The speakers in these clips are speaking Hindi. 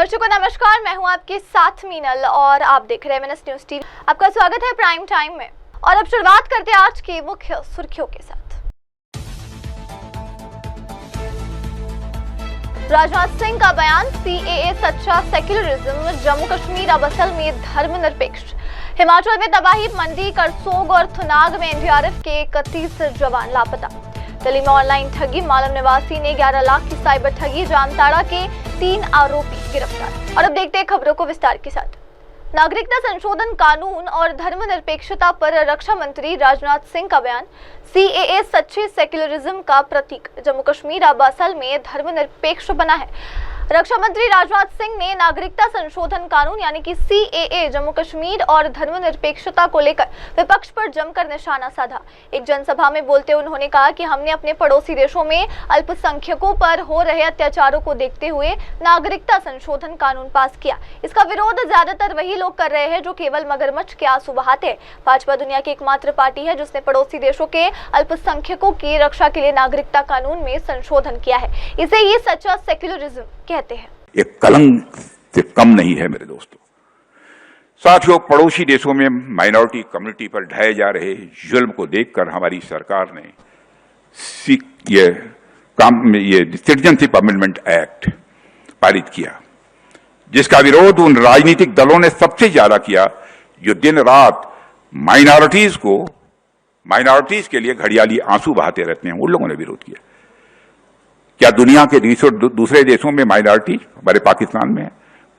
दर्शकों नमस्कार, मैं हूं आपके साथ मीनल और आप देख रहे हैं MNS न्यूज़ टीवी। आपका स्वागत है प्राइम टाइम में। और अब शुरुआत करते हैं आज की मुख्य सुर्खियों के साथ। राजनाथ सिंह का बयान, CAA सच्चा सेक्युलरिज्म, जम्मू कश्मीर अब असल में धर्मनिरपेक्ष। हिमाचल में तबाही, मंडी, करसोग और थुनाग में NDRF के 31 जवान लापता। दिल्ली में ऑनलाइन ठगी, मालम निवासी ने 11 लाख की साइबर ठगी, जामताड़ा के 3 आरोपी गिरफ्तार। और अब देखते हैं खबरों को विस्तार के साथ। नागरिकता संशोधन कानून और धर्मनिरपेक्षता पर रक्षा मंत्री राजनाथ सिंह का बयान, CAA सच्चे सेक्युलरिज्म का प्रतीक, जम्मू कश्मीर अब असल में धर्मनिरपेक्ष बना है। रक्षा मंत्री राजनाथ सिंह ने नागरिकता संशोधन कानून यानी कि CAA, जम्मू कश्मीर और धर्मनिरपेक्षता को लेकर विपक्ष पर जमकर निशाना साधा। एक जनसभा में बोलते हुए उन्होंने कहा कि हमने अपने पड़ोसी देशों में अल्पसंख्यकों पर हो रहे अत्याचारों को देखते हुए नागरिकता संशोधन कानून पास किया। इसका विरोध ज्यादातर वही लोग कर रहे हैं जो केवल मगरमच्छ के आंसू बहाते हैं। भाजपा दुनिया की एकमात्र पार्टी है जिसने पड़ोसी देशों के अल्पसंख्यकों की रक्षा के लिए नागरिकता कानून में संशोधन किया है। इसे ये सच्चा सेक्युलरिज्म कहते हैं। एक कलंक से कम नहीं है मेरे दोस्तों। साथियों, पड़ोसी देशों में माइनॉरिटी कम्युनिटी पर ढाए जा रहे जुल्म को देखकर हमारी सरकार ने ये सिटीजनशिप अमेंडमेंट एक्ट पारित किया, जिसका विरोध उन राजनीतिक दलों ने सबसे ज्यादा किया जो दिन रात माइनॉरिटीज के लिए घड़ियाली आंसू बहाते रहते हैं। उन लोगों ने विरोध किया। क्या दुनिया के दूसरे देशों में माइनॉरिटी हमारे पाकिस्तान में है,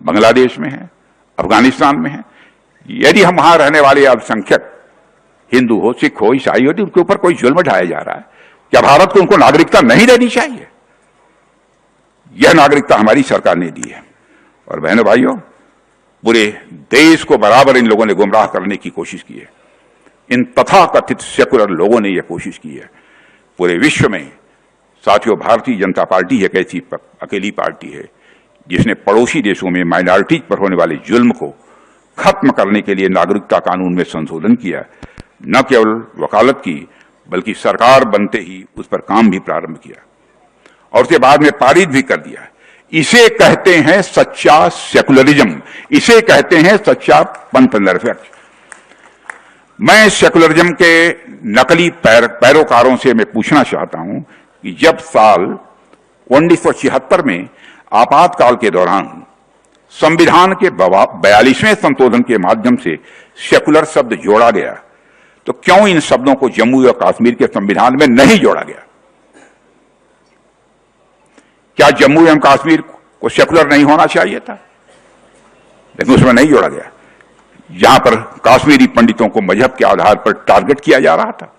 बांग्लादेश में है, अफगानिस्तान में है? यदि हम वहां रहने वाले अल्पसंख्यक हिंदू हो, सिख हो, ईसाई हो, तो उनके ऊपर कोई जुल्म ढाया जा रहा है, क्या भारत को उनको नागरिकता नहीं देनी चाहिए? यह नागरिकता हमारी सरकार ने दी है। और बहनों भाइयों, पूरे देश को बराबर इन लोगों ने गुमराह करने की कोशिश की है। इन तथाकथित सेकुलर लोगों ने यह कोशिश की है। पूरे विश्व में साथियों, भारतीय जनता पार्टी एक ऐसी अकेली पार्टी है जिसने पड़ोसी देशों में माइनॉरिटीज पर होने वाले जुल्म को खत्म करने के लिए नागरिकता कानून में संशोधन किया। न केवल वकालत की, बल्कि सरकार बनते ही उस पर काम भी प्रारंभ किया और उसके बाद में पारित भी कर दिया। इसे कहते हैं सच्चा सेकुलरिज्म, इसे कहते हैं सच्चा पंथ निरपेक्ष। मैं सेकुलरिज्म के नकली पैरोकारों से मैं पूछना चाहता हूं कि जब साल 1976 में आपातकाल के दौरान संविधान के 42वें संशोधन के माध्यम से सेकुलर शब्द जोड़ा गया, तो क्यों इन शब्दों को जम्मू और कश्मीर के संविधान में नहीं जोड़ा गया? क्या जम्मू एवं कश्मीर को सेकुलर नहीं होना चाहिए था? लेकिन उसमें नहीं जोड़ा गया, जहां पर कश्मीरी पंडितों को मजहब के आधार पर टारगेट किया जा रहा था।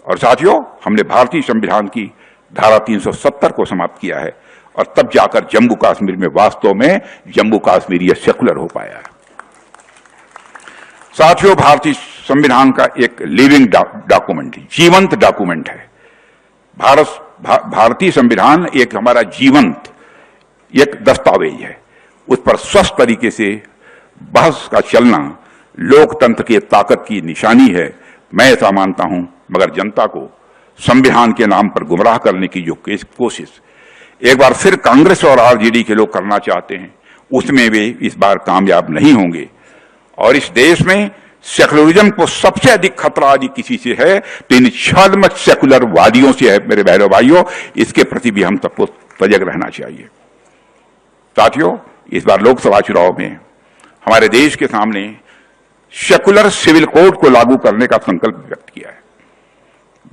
और साथियों, हमने भारतीय संविधान की धारा 370 को समाप्त किया है और तब जाकर जम्मू कश्मीर में वास्तव में जम्मू कश्मीर यह सेकुलर हो पाया है। साथियों, भारतीय संविधान का एक लिविंग डॉक्यूमेंट, जीवंत डॉक्यूमेंट है। भारतीय संविधान एक हमारा जीवंत एक दस्तावेज है। उस पर स्वस्थ तरीके से बहस का चलना लोकतंत्र की ताकत की निशानी है। मैं ऐसा मानता हूं, मगर जनता को संविधान के नाम पर गुमराह करने की जो कोशिश एक बार फिर कांग्रेस और RJD के लोग करना चाहते हैं, उसमें वे इस बार कामयाब नहीं होंगे। और इस देश में सेकुलरिज्म को सबसे अधिक खतरा यदि किसी से है तो इन छद्म सेकुलर वादियों से है। मेरे बहनों भाइयों, इसके प्रति भी हम सबको सजग रहना चाहिए। साथियों, इस बार लोकसभा चुनाव में हमारे देश के सामने सेकुलर सिविल कोड को लागू करने का संकल्प व्यक्त किया है।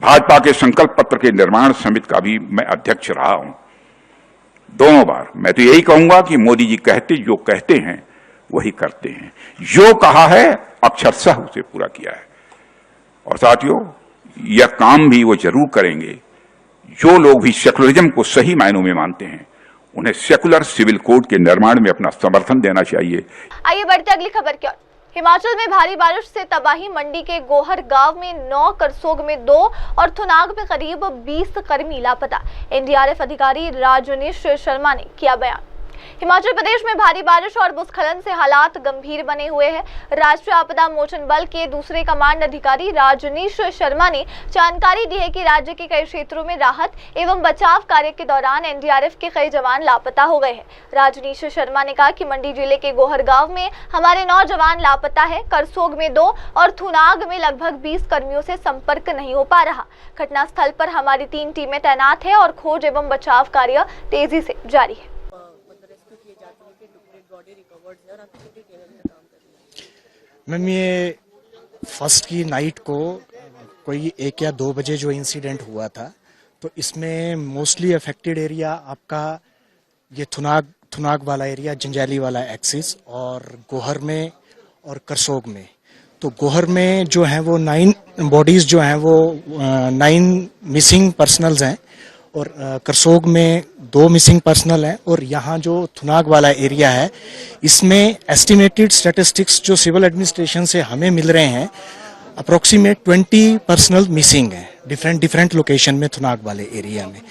भाजपा के संकल्प पत्र के निर्माण समिति का भी मैं अध्यक्ष रहा हूं दोनों बार। मैं तो यही कहूंगा कि मोदी जी जो कहते हैं वही करते हैं। जो कहा है अक्षरशः उसे पूरा किया है। और साथियों, यह काम भी वो जरूर करेंगे। जो लोग भी सेकुलरिज्म को सही मायनों में मानते हैं, उन्हें सेकुलर सिविल कोड के निर्माण में अपना समर्थन देना चाहिए। आइए बढ़ते अगली खबर की ओर। हिमाचल में भारी बारिश से तबाही, मंडी के गोहर गांव में 9, करसोग में 2 और थुनाग में करीब 20 कर्मी लापता। NDRF अधिकारी राजनीश शर्मा ने किया बयान। हिमाचल प्रदेश में भारी बारिश और भूस्खलन से हालात गंभीर बने हुए हैं। राष्ट्रीय आपदा मोचन बल के दूसरे कमांड अधिकारी राजनीश शर्मा ने जानकारी दी है कि राज्य के कई क्षेत्रों में राहत एवं बचाव कार्य के दौरान एनडीआरएफ के कई जवान लापता हो गए हैं। राजनीश शर्मा ने कहा कि मंडी जिले के गोहर गांव में हमारे 9 जवान लापता है, करसोग में 2 और थुनाग में लगभग 20 कर्मियों से संपर्क नहीं हो पा रहा। घटनास्थल पर हमारी 3 टीमें तैनात है और खोज एवं बचाव कार्य तेजी से जारी है। मैम, ये फर्स्ट की नाइट को कोई 1 या 2 बजे जो इंसिडेंट हुआ था, तो इसमें मोस्टली अफेक्टेड एरिया आपका ये थुनाग वाला एरिया, जंजैली वाला एक्सिस और गोहर में और करसोग में। तो गोहर में जो है वो 9 बॉडीज जो हैं वो 9 मिसिंग पर्सनल्स हैं और करसोग में 2 मिसिंग पर्सनल हैं। और यहाँ जो थुनाग वाला एरिया है, इसमें एस्टिमेटेड स्टैटिस्टिक्स जो सिविल एडमिनिस्ट्रेशन से हमें मिल रहे हैं, अप्रोक्सीमेट 20 पर्सनल मिसिंग है डिफरेंट लोकेशन में थुनाग वाले एरिया में।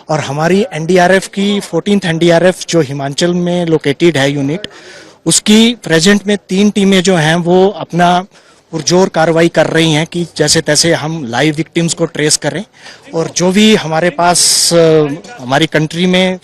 और हमारी एनडीआरएफ की 14th एनडीआरएफ जो हिमाचल में लोकेटेड है यूनिट, उसकी प्रेजेंट में 3 टीमें जो हैं वो अपना पुरजोर कार्रवाई कर रही हैं कि जैसे तैसे हम लाइव विक्टिम्स को ट्रेस करें। और जो भी हमारे पास हमारी कंट्री में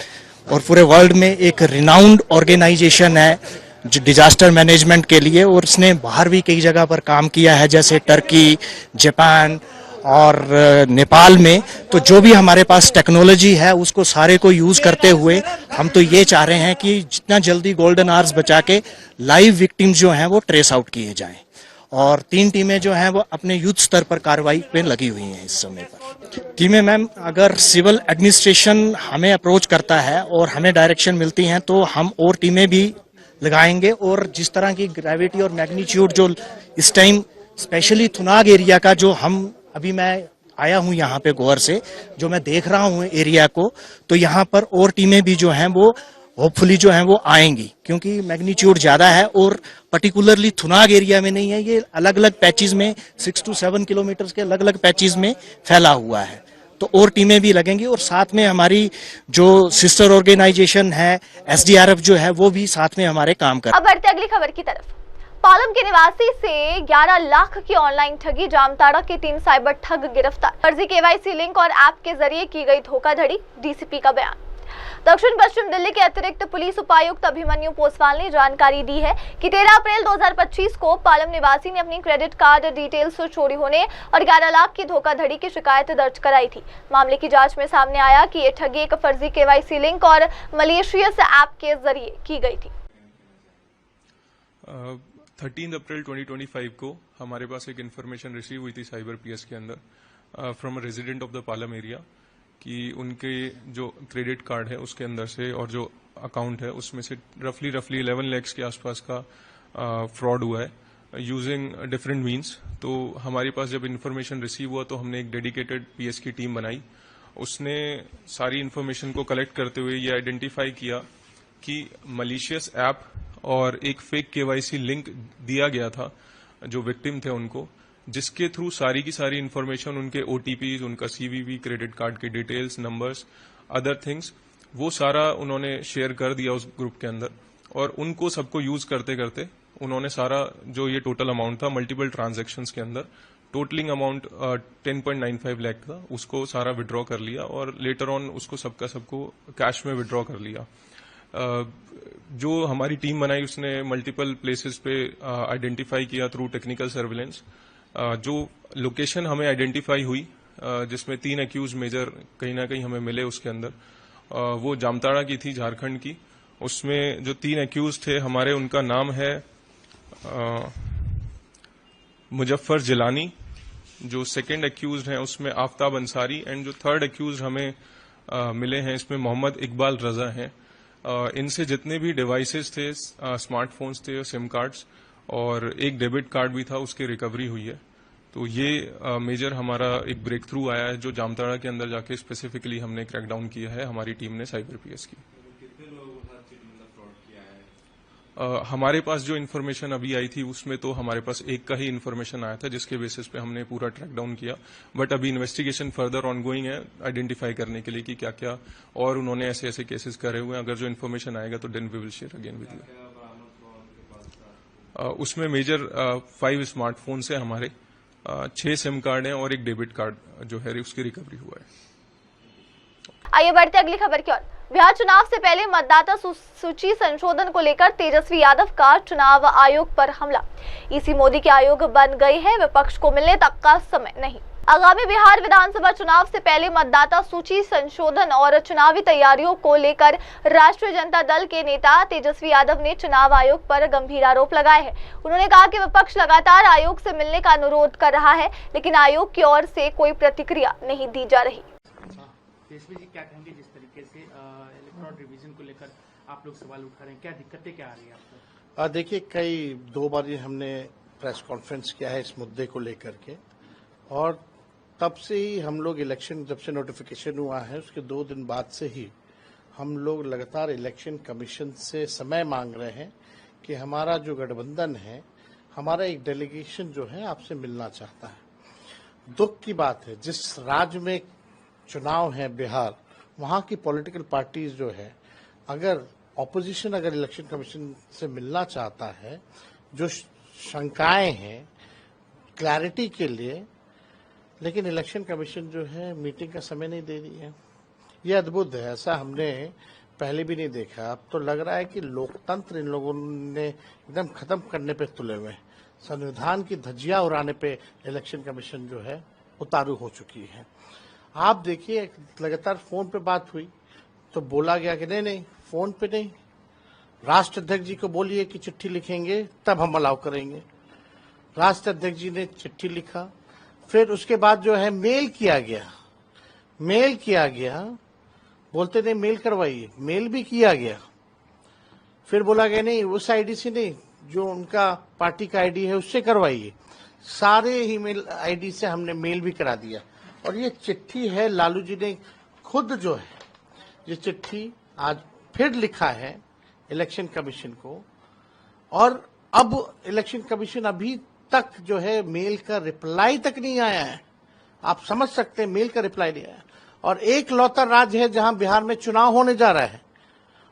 और पूरे वर्ल्ड में एक रिनाउंड ऑर्गेनाइजेशन है जो डिजास्टर मैनेजमेंट के लिए, और इसने बाहर भी कई जगह पर काम किया है जैसे टर्की, जापान और नेपाल में। तो जो भी हमारे पास टेक्नोलॉजी है उसको सारे को यूज करते हुए हम तो ये चाह रहे हैं कि जितना जल्दी गोल्डन आवर्स बचा के लाइव विक्टिम्स जो हैं वो ट्रेस आउट किए जाएं। और 3 टीमें जो हैं वो अपने युद्ध स्तर पर कार्रवाई पे लगी हुई हैं इस समय पर। टीमें मैम, अगर सिविल एडमिनिस्ट्रेशन हमें अप्रोच करता है और हमें डायरेक्शन मिलती हैं तो हम और टीमें भी लगाएंगे। और जिस तरह की ग्रेविटी और मैग्नीट्यूड जो इस टाइम स्पेशली थुनाग एरिया का, जो हम अभी मैं आया हूं यहाँ पे गोहर से, जो मैं देख रहा हूँ एरिया को, तो यहाँ पर और टीमें भी जो हैं वो होपफुली जो हैं वो आएंगी, क्योंकि मैग्नीट्यूड ज्यादा है और पर्टिकुलरली थुनाग एरिया में नहीं है, ये अलग अलग पैचेस में 6 to 7 किलोमीटर के अलग अलग पैचेस में फैला हुआ है। तो और टीमें भी लगेंगी और साथ में हमारी जो सिस्टर ऑर्गेनाइजेशन है एसडीआरएफ जो है वो भी साथ में हमारे काम कर। अब बढ़ते अगली खबर की तरफ। पालम के निवासी से 11 लाख की ऑनलाइन ठगी, जामताड़ा के 3 साइबर ठग गिरफ्तार। फर्जी केवाईसी लिंक और ऐप के जरिए की गई धोखाधड़ी, डीसीपी का बयान। दक्षिण पश्चिम दिल्ली के अतिरिक्त पुलिस उपायुक्त अभिमन्यु पोसवाल ने जानकारी दी है कि 13 अप्रैल 2025 को पालम निवासी ने अपनी क्रेडिट कार्ड डिटेल्स चोरी होने और 11 लाख की धोखाधड़ी की शिकायत दर्ज कराई थी। मामले की जांच में सामने आया कि ये ठगी एक फर्जी केवाईसी लिंक और मलेशियस ऐप के जरिए की गई थी। 13 अप्रैल 2025 को हमारे पास एक इन्फॉर्मेशन रिसीव हुई थी साइबर पीएस के अंदर from a resident of the Palam area कि उनके जो क्रेडिट कार्ड है उसके अंदर से और जो अकाउंट है उसमें से रफली 11 लाख के आसपास का फ्रॉड हुआ है यूजिंग डिफरेंट मीन्स। तो हमारे पास जब इन्फॉर्मेशन रिसीव हुआ तो हमने एक डेडिकेटेड पीएस की टीम बनाई। उसने सारी इन्फॉर्मेशन को कलेक्ट करते हुए ये आइडेंटिफाई किया कि मलिशियस ऐप और एक फेक केवाईसी लिंक दिया गया था जो विक्टिम थे उनको, जिसके थ्रू सारी की सारी इन्फॉर्मेशन, उनके ओटीपीज, उनका सीवीवी, क्रेडिट कार्ड की डिटेल्स, नंबर्स, अदर थिंग्स, वो सारा उन्होंने शेयर कर दिया उस ग्रुप के अंदर। और उनको सबको यूज करते करते उन्होंने सारा जो ये टोटल अमाउंट था मल्टीपल ट्रांजैक्शंस के अंदर, टोटलिंग अमाउंट 10.95 लाख था, उसको सारा विड्रॉ कर लिया और लेटर ऑन उसको सबको कैश में विड्रॉ कर लिया। जो हमारी टीम बनाई उसने मल्टीपल प्लेसेस पे आइडेंटिफाई किया थ्रू टेक्निकल सर्विलेंस। जो लोकेशन हमें आइडेंटिफाई हुई जिसमें 3 एक्यूज मेजर कहीं ना कहीं हमें मिले उसके अंदर, वो जामताड़ा की थी, झारखंड की। उसमें जो 3 एक्यूज थे हमारे, उनका नाम है मुजफ्फर जिलानी, जो सेकंड एक्यूज हैं उसमें आफ्ताब अंसारी, एंड जो थर्ड एक्यूज हमें मिले हैं इसमें मोहम्मद इकबाल रजा हैं। इनसे जितने भी डिवाइसेस थे, स्मार्टफोन्स थे, सिम कार्ड्स और एक डेबिट कार्ड भी था, उसकी रिकवरी हुई है। तो ये मेजर हमारा एक ब्रेक थ्रू आया है जो जामताड़ा के अंदर जाके स्पेसिफिकली हमने क्रैकडाउन किया है हमारी टीम ने साइबर पीएस की। कितने लोग हर चीज में फ्रॉड किया है? हमारे पास जो इन्फॉर्मेशन अभी आई थी उसमें तो हमारे पास एक का ही इन्फॉर्मेशन आया था जिसके बेसिस पे हमने पूरा ट्रैक डाउन किया, बट अभी इन्वेस्टिगेशन फर्दर ऑनगोइंग है आइडेंटिफाई करने के लिए कि क्या क्या और उन्होंने ऐसे ऐसे केसेस करे हुए हैं। अगर जो इन्फॉर्मेशन आएगा तो then we will share again with you. उसमें मेजर 5 स्मार्टफोन है हमारे, 6 सिम कार्ड हैं और एक डेबिट कार्ड जो है उसकी रिकवरी हुआ है। आइए बढ़ते अगली खबर की ओर। बिहार चुनाव से पहले मतदाता सूची संशोधन को लेकर तेजस्वी यादव का चुनाव आयोग पर हमला। ईसी मोदी के आयोग बन गए हैं, विपक्ष को मिलने तक का समय नहीं। आगामी बिहार विधानसभा चुनाव से पहले मतदाता सूची संशोधन और चुनावी तैयारियों को लेकर राष्ट्रीय जनता दल के नेता तेजस्वी यादव ने चुनाव आयोग पर गंभीर आरोप लगाए हैं। उन्होंने कहा कि विपक्ष लगातार आयोग से मिलने का अनुरोध कर रहा है, लेकिन आयोग की ओर से कोई प्रतिक्रिया नहीं दी जा रही। तेजस्वी जी क्या कहेंगे जिस तरीके से इलेक्ट्रॉनिक रिवीजन को लेकर आप लोग सवाल उठा रहे हैं, क्या दिक्कतें क्या आ रही है आपको? देखिए, कई 2 बार हमने प्रेस कॉन्फ्रेंस किया है इस मुद्दे को लेकर के, और तब से ही हम लोग इलेक्शन जब से नोटिफिकेशन हुआ है उसके 2 दिन बाद से ही हम लोग लगातार इलेक्शन कमीशन से समय मांग रहे हैं कि हमारा जो गठबंधन है, हमारा एक डेलीगेशन जो है आपसे मिलना चाहता है। दुख की बात है, जिस राज्य में चुनाव है बिहार, वहां की पॉलिटिकल पार्टीज जो है, अगर ऑपोजिशन अगर इलेक्शन कमीशन से मिलना चाहता है, जो शंकाएं हैं क्लैरिटी के लिए, लेकिन इलेक्शन कमीशन जो है मीटिंग का समय नहीं दे रही है। ये अद्भुत है, ऐसा हमने पहले भी नहीं देखा। अब तो लग रहा है कि लोकतंत्र इन लोगों ने एकदम खत्म करने पे तुले हुए, संविधान की धज्जियां उड़ाने पे इलेक्शन कमीशन जो है उतारू हो चुकी है। आप देखिए, लगातार फोन पे बात हुई तो बोला गया कि नहीं फोन पे नहीं, राष्ट्र अध्यक्ष जी को बोलिए कि चिट्ठी लिखेंगे तब हम अलाउ करेंगे। राष्ट्र अध्यक्ष जी ने चिट्ठी लिखा, फिर उसके बाद जो है मेल किया गया, बोलते नहीं मेल करवाइए, मेल भी किया गया। फिर बोला गया नहीं उस आईडी से नहीं, जो उनका पार्टी का आईडी है उससे करवाइए। सारे ईमेल आईडी से हमने मेल भी करा दिया, और ये चिट्ठी है लालू जी ने खुद जो है ये चिट्ठी आज फिर लिखा है इलेक्शन कमीशन को, और अब इलेक्शन कमीशन अभी तक जो है मेल का रिप्लाई तक नहीं आया है। आप समझ सकते हैं, मेल का रिप्लाई नहीं आया। और एक लौता राज्य है जहां बिहार में चुनाव होने जा रहा है,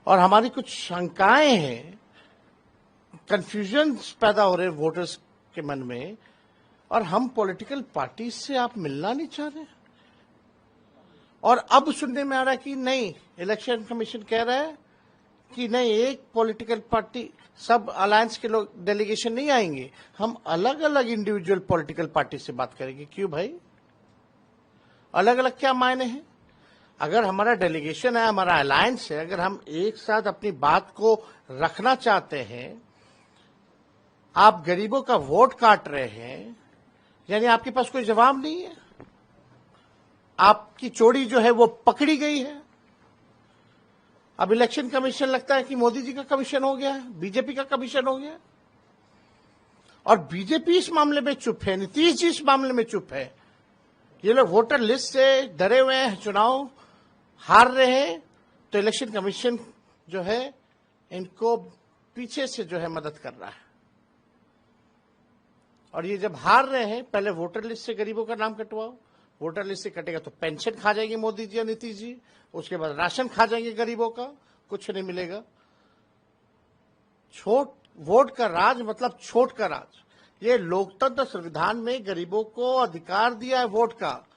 और हमारी कुछ शंकाएं हैं, कंफ्यूजन पैदा हो रहे वोटर्स के मन में, और हम पॉलिटिकल पार्टी से आप मिलना नहीं चाह रहे। और अब सुनने में आ रहा है कि नहीं, इलेक्शन कमीशन कह रहा है कि नहीं, एक पॉलिटिकल पार्टी, सब अलायंस के लोग डेलीगेशन नहीं आएंगे, हम अलग अलग इंडिविजुअल पॉलिटिकल पार्टी से बात करेंगे। क्यों भाई, अलग अलग क्या मायने हैं? अगर हमारा डेलीगेशन है, हमारा अलायंस है, अगर हम एक साथ अपनी बात को रखना चाहते हैं, आप गरीबों का वोट काट रहे हैं, यानी आपके पास कोई जवाब नहीं है, आपकी चोरी जो है वो पकड़ी गई है। अब इलेक्शन कमीशन लगता है कि मोदी जी का कमीशन हो गया है, बीजेपी का कमीशन हो गया है, और बीजेपी इस मामले में चुप है, नीतीश जी इस मामले में चुप है। ये लोग वोटर लिस्ट से डरे हुए हैं, चुनाव हार रहे हैं, तो इलेक्शन कमीशन जो है इनको पीछे से जो है मदद कर रहा है। और ये जब हार रहे हैं, पहले वोटर लिस्ट से गरीबों का नाम कटवाओ, वोटर लिस्ट से कटेगा तो पेंशन खा जाएंगे मोदी जी और नीतीश जी, उसके बाद राशन खा जाएंगे गरीबों का, कुछ नहीं मिलेगा। छोट वोट का राज मतलब छोट का राज। ये लोकतंत्र संविधान में गरीबों को अधिकार दिया है वोट का,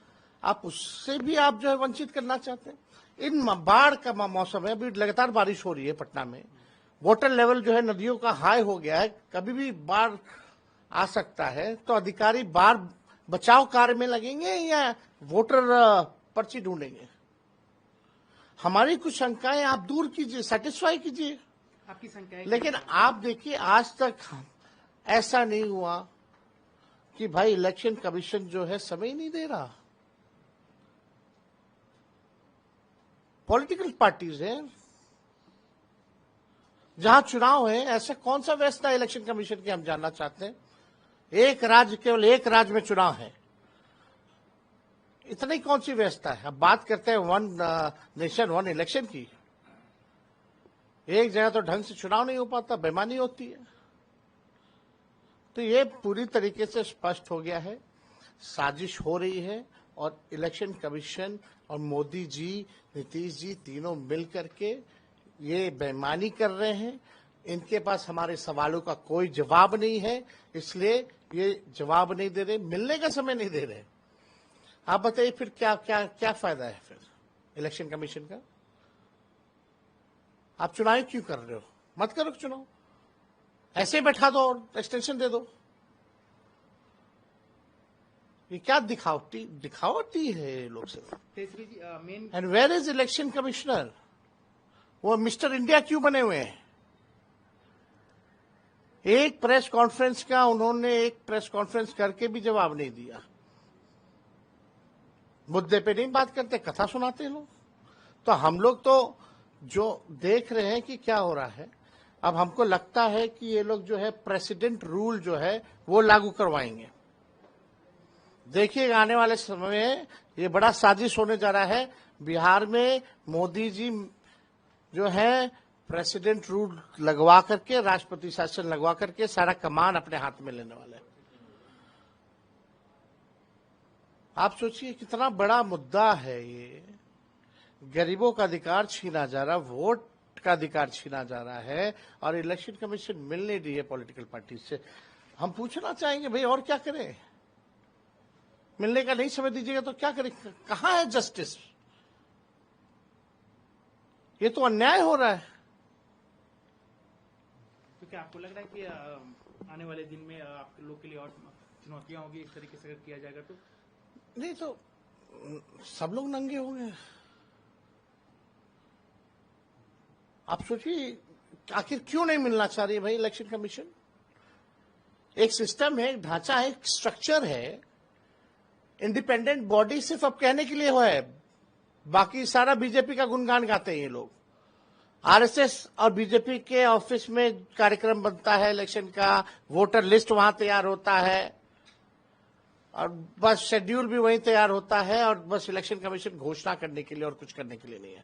आप उससे भी आप जो है वंचित करना चाहते हैं। इन बाढ़ का मौसम है, अभी लगातार बारिश हो रही है पटना में, वाटर लेवल जो है नदियों का हाई हो गया है, कभी भी बाढ़ आ सकता है, तो अधिकारी बाढ़ बचाव कार्य में लगेंगे या वोटर पर्ची ढूंढेंगे? हमारी कुछ शंकाएं आप दूर कीजिए, सेटिस्फाई कीजिए आपकी शंकाएं। लेकिन आप देखिए, आज तक ऐसा नहीं हुआ कि भाई इलेक्शन कमीशन जो है समय नहीं दे रहा। पॉलिटिकल पार्टीज हैं, जहां चुनाव है, ऐसा कौन सा व्यवस्था है इलेक्शन कमीशन की, हम जानना चाहते हैं। एक राज्य, केवल एक राज्य में चुनाव है, इतनी कौन सी व्यवस्था है? अब बात करते हैं वन नेशन वन इलेक्शन की, एक जगह तो ढंग से चुनाव नहीं हो पाता, बेईमानी होती है। तो ये पूरी तरीके से स्पष्ट हो गया है, साजिश हो रही है और इलेक्शन कमीशन और मोदी जी, नीतीश जी तीनों मिल करके ये बेईमानी कर रहे हैं। इनके पास हमारे सवालों का कोई जवाब नहीं है, इसलिए ये जवाब नहीं दे रहे, मिलने का समय नहीं दे रहे। आप बताइए फिर क्या क्या क्या फायदा है फिर इलेक्शन कमीशन का? आप चुनाव क्यों कर रहे हो? मत करो चुनाव, ऐसे बैठा दो और एक्सटेंशन दे दो। ये क्या दिखावटी है ये लोग से। Tejashwi ji main and where is election commissioner? वो मिस्टर इंडिया क्यों बने हुए हैं? एक प्रेस कॉन्फ्रेंस का उन्होंने एक प्रेस कॉन्फ्रेंस करके भी जवाब नहीं दिया। मुद्दे पे नहीं बात करते, कथा सुनाते हैं लोग। तो हम लोग तो जो देख रहे हैं कि क्या हो रहा है, अब हमको लगता है कि ये लोग जो है प्रेसिडेंट रूल जो है वो लागू करवाएंगे। देखिए आने वाले समय में ये बड़ा साजिश होने जा रहा है। बिहार में मोदी जी जो है प्रेसिडेंट रूल लगवा करके, राष्ट्रपति शासन लगवा करके सारा कमान अपने हाथ में लेने वाले हैं। आप सोचिए कितना बड़ा मुद्दा है ये। गरीबों का अधिकार छीना जा रहा, वोट का अधिकार छीना जा रहा है और इलेक्शन कमीशन मिल नहीं रही है पॉलिटिकल पार्टी से। हम पूछना चाहेंगे भाई और क्या करें? मिलने का नहीं समय दीजिएगा तो क्या करें? कहां है जस्टिस? ये तो अन्याय हो रहा है। तो क्या आपको लग रहा है कि आने वाले दिन में आप लोग के लिए और चुनौतियां होगी इस तरीके से अगर किया जाएगा तो? नहीं तो सब लोग नंगे होंगे। आप सोचिए आखिर क्यों नहीं मिलना चाह रही है भाई इलेक्शन कमीशन? एक सिस्टम है, एक ढांचा है, एक स्ट्रक्चर है। इंडिपेंडेंट बॉडी सिर्फ अब कहने के लिए हुआ है, बाकी सारा बीजेपी का गुणगान गाते हैं ये लोग। आरएसएस और बीजेपी के ऑफिस में कार्यक्रम बनता है इलेक्शन का, वोटर लिस्ट वहां तैयार होता है और बस शेड्यूल भी वहीं तैयार होता है और बस इलेक्शन कमीशन घोषणा करने के लिए और कुछ करने के लिए नहीं है।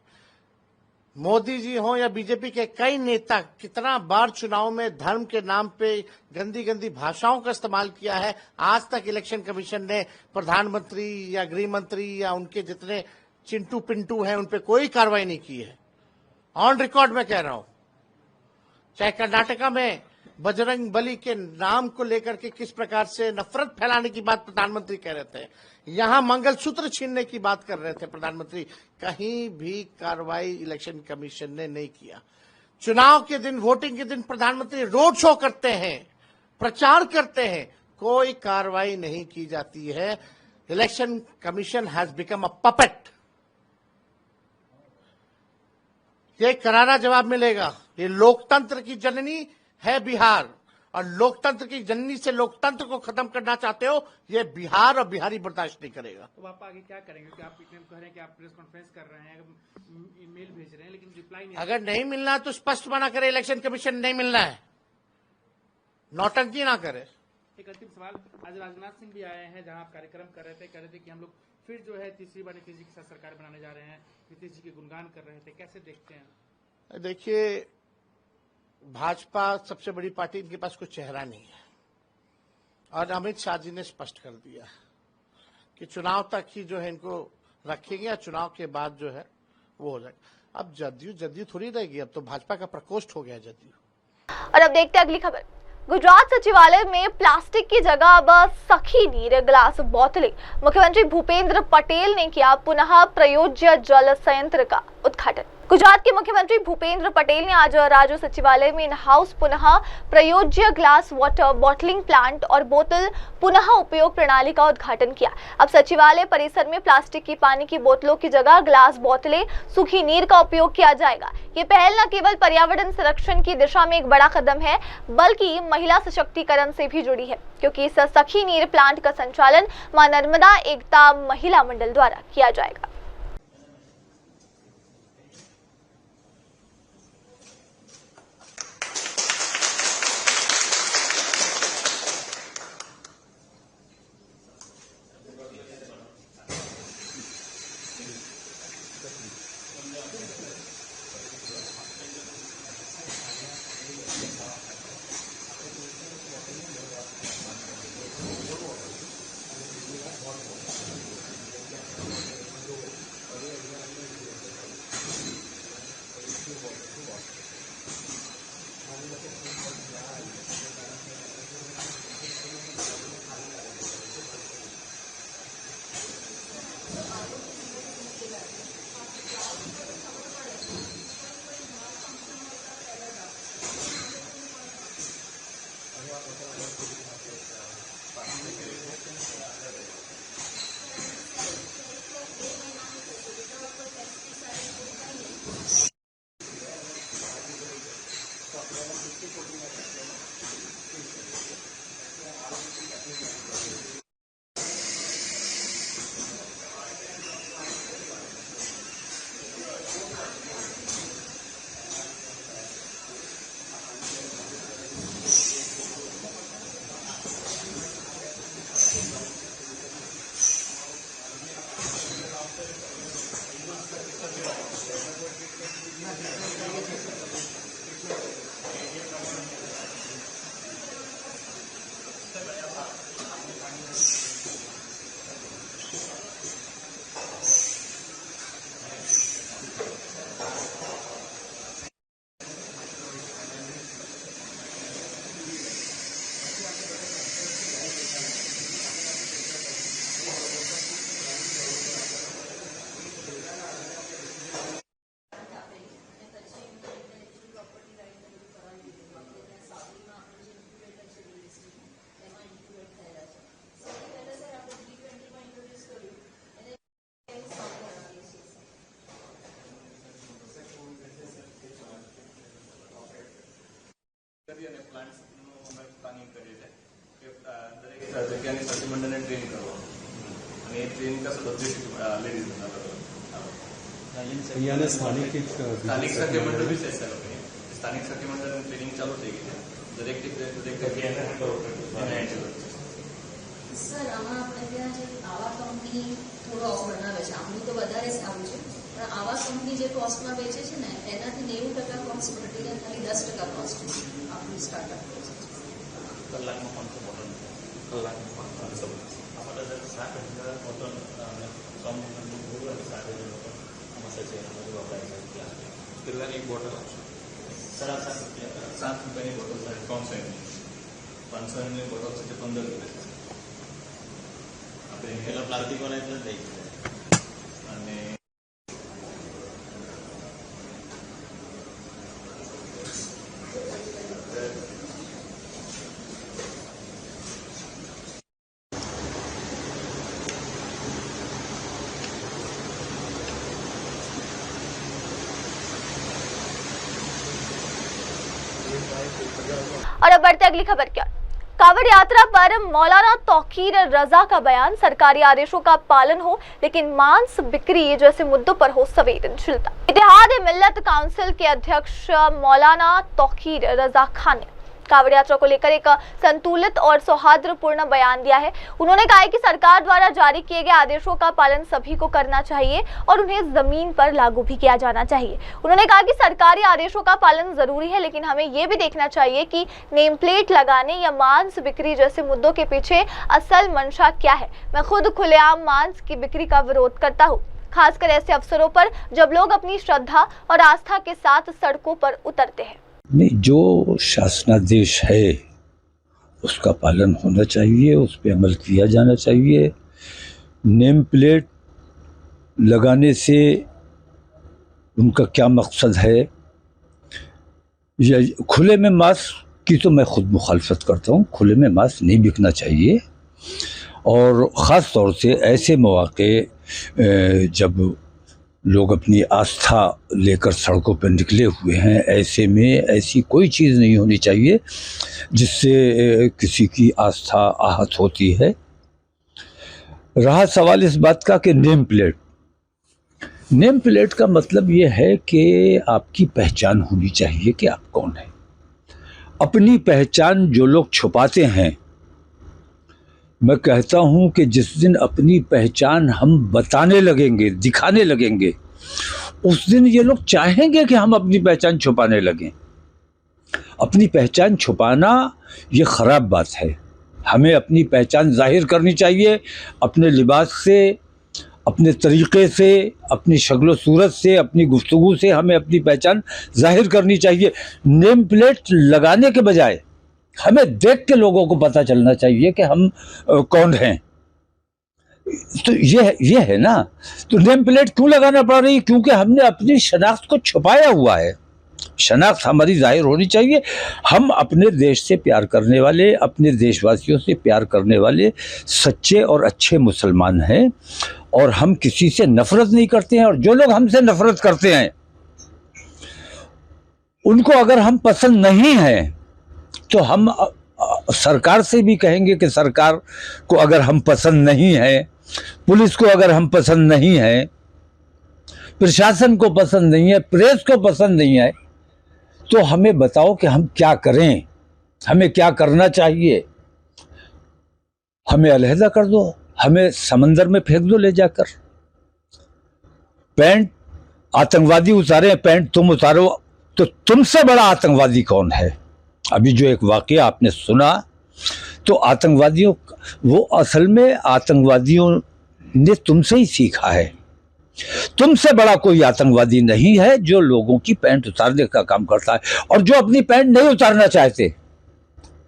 मोदी जी हो या बीजेपी के कई नेता कितना बार चुनाव में धर्म के नाम पे गंदी गंदी भाषाओं का इस्तेमाल किया है। आज तक इलेक्शन कमीशन ने प्रधानमंत्री या गृह मंत्री या उनके जितने चिंटू पिंटू हैं उन पे कोई कार्रवाई नहीं की है। ऑन रिकॉर्ड में कह रहा हूं, चाहे कर्नाटका में बजरंग बली के नाम को लेकर के किस प्रकार से नफरत फैलाने की बात प्रधानमंत्री कह रहे थे, यहां मंगलसूत्र छीनने की बात कर रहे थे प्रधानमंत्री, कहीं भी कार्रवाई इलेक्शन कमीशन ने नहीं किया। चुनाव के दिन, वोटिंग के दिन प्रधानमंत्री रोड शो करते हैं, प्रचार करते हैं, कोई कार्रवाई नहीं की जाती है। Election commission has become a puppet. ये करारा जवाब मिलेगा। ये लोकतंत्र की जननी है बिहार और लोकतंत्र की जननी से लोकतंत्र को खत्म करना चाहते हो, ये बिहार और बिहारी बर्दाश्त नहीं करेगा। तो आप आगे क्या करेंगे? कि आप इतने कह रहे हैं कि आप प्रेस कॉन्फ्रेंस कर रहे हैं, ईमेल भेज रहे हैं, लेकिन रिप्लाई नहीं। अगर नहीं मिलना तो स्पष्ट मना करे, इलेक्शन कमीशन नहीं मिलना है, नौटंकी ना करे। एक अंतिम सवाल, आज राजनाथ सिंह भी आए हैं जहां आप कार्यक्रम कर रहे थे, कह रहे थे कि हम लोग फिर जो है तीसरी बार नीतीश जी के साथ सरकार बनाने जा रहे हैं, नीतीश जी के गुणगान कर रहे थे, कैसे देखते हैं? देखिए भाजपा सबसे बड़ी पार्टी, इनके पास कोई चेहरा नहीं है और अमित शाह जी ने स्पष्ट कर दिया कि चुनाव तक ही जो है इनको रखेंगे या चुनाव के बाद जो है वो हो जाएगा। अब जदयू थोड़ी रहेगी, अब तो भाजपा का प्रकोष्ठ हो गया जदयू। और अब देखते हैं अगली खबर। गुजरात सचिवालय में प्लास्टिक की जगह अब सखी नीर ग्लास बोतलें। मुख्यमंत्री भूपेंद्र पटेल ने किया पुनः प्रयोज्य जल संयंत्र का उद्घाटन। गुजरात के मुख्यमंत्री भूपेंद्र पटेल ने आज राज्य सचिवालय में इन हाउस पुनः प्रयोज्य ग्लास वाटर बॉटलिंग प्लांट और बोतल पुनः उपयोग प्रणाली का उद्घाटन किया। अब सचिवालय परिसर में प्लास्टिक की पानी की बोतलों की जगह ग्लास बोतलें, सूखी नीर का उपयोग किया जाएगा। ये पहल न केवल पर्यावरण संरक्षण की दिशा में एक बड़ा कदम है, बल्कि महिला सशक्तिकरण से भी जुड़ी है, क्योंकि इस सखी नीर प्लांट का संचालन मां नर्मदा एकता महिला मंडल द्वारा किया जाएगा। અને પ્લાન્ટ્સનું અમે પ્લાનિંગ કરીએ છીએ કે દરેક જગ્યાની સચિવમંડળને ટ્રેન કરવો અને એ ટ્રેન કરશે બધી લેડીઝ સ્થાનિક સખીમંડળ બી છે સર સ્થાનિક સખીમંડળની ટ્રેનિંગ ચાલુ થઈ ગઈ છે દરેક જગ્યાએ સર આમાં આપણે ત્યાં જે આવા કંપની થોડો ઓફ બનાવે છે આપણું તો વધારે સારું છે પણ આવા કંપની જે કોસ્ટમાં વેચે છે ને એનાથી 90% કોસ્ટ ઘટીને ખાલી 10% કોસ્ટ આપણું સ્ટાર્ટઅપ કલાકમાં 500 બોટલ કલાકમાં 500 આપણે 7,000 બોટલ કમ કેટલા એક બોટલ આવશે ₹7 બોટલ સાહેબ 500 ml બોટલ છે 15 રૂપિયા આપણે પેલા પ્લાસ્ટિક વાળા એટલે જ લઈ અને और अब बढ़ते अगली खबर की ओर। कावड़ यात्रा पर मौलाना तौकीर रजा का बयान, सरकारी आदेशों का पालन हो लेकिन मांस बिक्री जैसे मुद्दों पर हो संवेदनशीलता। इत्तेहाद मिल्लत काउंसिल के अध्यक्ष मौलाना तौकीर रजा खान ने कावड़ यात्रा को लेकर एक संतुलित और सौहार्दपूर्ण बयान दिया है। उन्होंने कहा है कि सरकार द्वारा जारी किए गए आदेशों का पालन सभी को करना चाहिए और उन्हें जमीन पर लागू भी किया जाना चाहिए। उन्होंने कहा कि सरकारी आदेशों का पालन जरूरी है लेकिन हमें ये भी देखना चाहिए कि नेम प्लेट लगाने या मांस बिक्री जैसे मुद्दों के पीछे असल मंशा क्या है। मैं खुद खुलेआम मांस की बिक्री का विरोध करता हूँ, खासकर ऐसे अवसरों पर जब लोग अपनी श्रद्धा और आस्था के साथ सड़कों पर उतरते हैं। नहीं, जो शासनादेश है उसका पालन होना चाहिए, उस पर अमल किया जाना चाहिए। नेम प्लेट लगाने से उनका क्या मकसद है, या खुले में मांस की तो मैं खुद मुखालफत करता हूँ। खुले में मांस नहीं बिकना चाहिए और ख़ास तौर से ऐसे मौके जब लोग अपनी आस्था लेकर सड़कों पर निकले हुए हैं, ऐसे में ऐसी कोई चीज़ नहीं होनी चाहिए जिससे किसी की आस्था आहत होती है। रहा सवाल इस बात का कि नेम प्लेट का मतलब ये है कि आपकी पहचान होनी चाहिए कि आप कौन हैं। अपनी पहचान जो लोग छुपाते हैं, मैं कहता हूं कि जिस दिन अपनी पहचान हम बताने लगेंगे, दिखाने लगेंगे, उस दिन ये लोग चाहेंगे कि हम अपनी पहचान छुपाने लगें। अपनी पहचान छुपाना ये ख़राब बात है। हमें अपनी पहचान जाहिर करनी चाहिए, अपने लिबास से, अपने तरीक़े से, अपनी शक्ल सूरत से, अपनी गुफ्तगू से हमें अपनी पहचान जाहिर करनी चाहिए। नेम प्लेट लगाने के बजाय हमें देख के लोगों को पता चलना चाहिए कि हम कौन हैं। तो ये है ना। तो नेम प्लेट क्यों लगाना पड़ रही है? क्योंकि हमने अपनी शनाख्त को छुपाया हुआ है। शनाख्त हमारी जाहिर होनी चाहिए। हम अपने देश से प्यार करने वाले, अपने देशवासियों से प्यार करने वाले सच्चे और अच्छे मुसलमान हैं और हम किसी से नफरत नहीं करते हैं। और जो लोग हमसे नफरत करते हैं उनको अगर हम पसंद नहीं हैं तो हम सरकार से भी कहेंगे कि सरकार को अगर हम पसंद नहीं है, पुलिस को अगर हम पसंद नहीं है, प्रशासन को पसंद नहीं है, प्रेस को पसंद नहीं है, तो हमें बताओ कि हम क्या करें, हमें क्या करना चाहिए। हमें अलहदा कर दो, हमें समंदर में फेंक दो ले जाकर। पैंट आतंकवादी उतारे, पैंट तुम उतारो, तो तुमसे बड़ा आतंकवादी कौन है? अभी जो एक वाकया आपने सुना, तो आतंकवादियों, वो असल में आतंकवादियों ने तुमसे ही सीखा है। तुमसे बड़ा कोई आतंकवादी नहीं है जो लोगों की पैंट उतारने का काम करता है। और जो अपनी पैंट नहीं उतारना चाहते,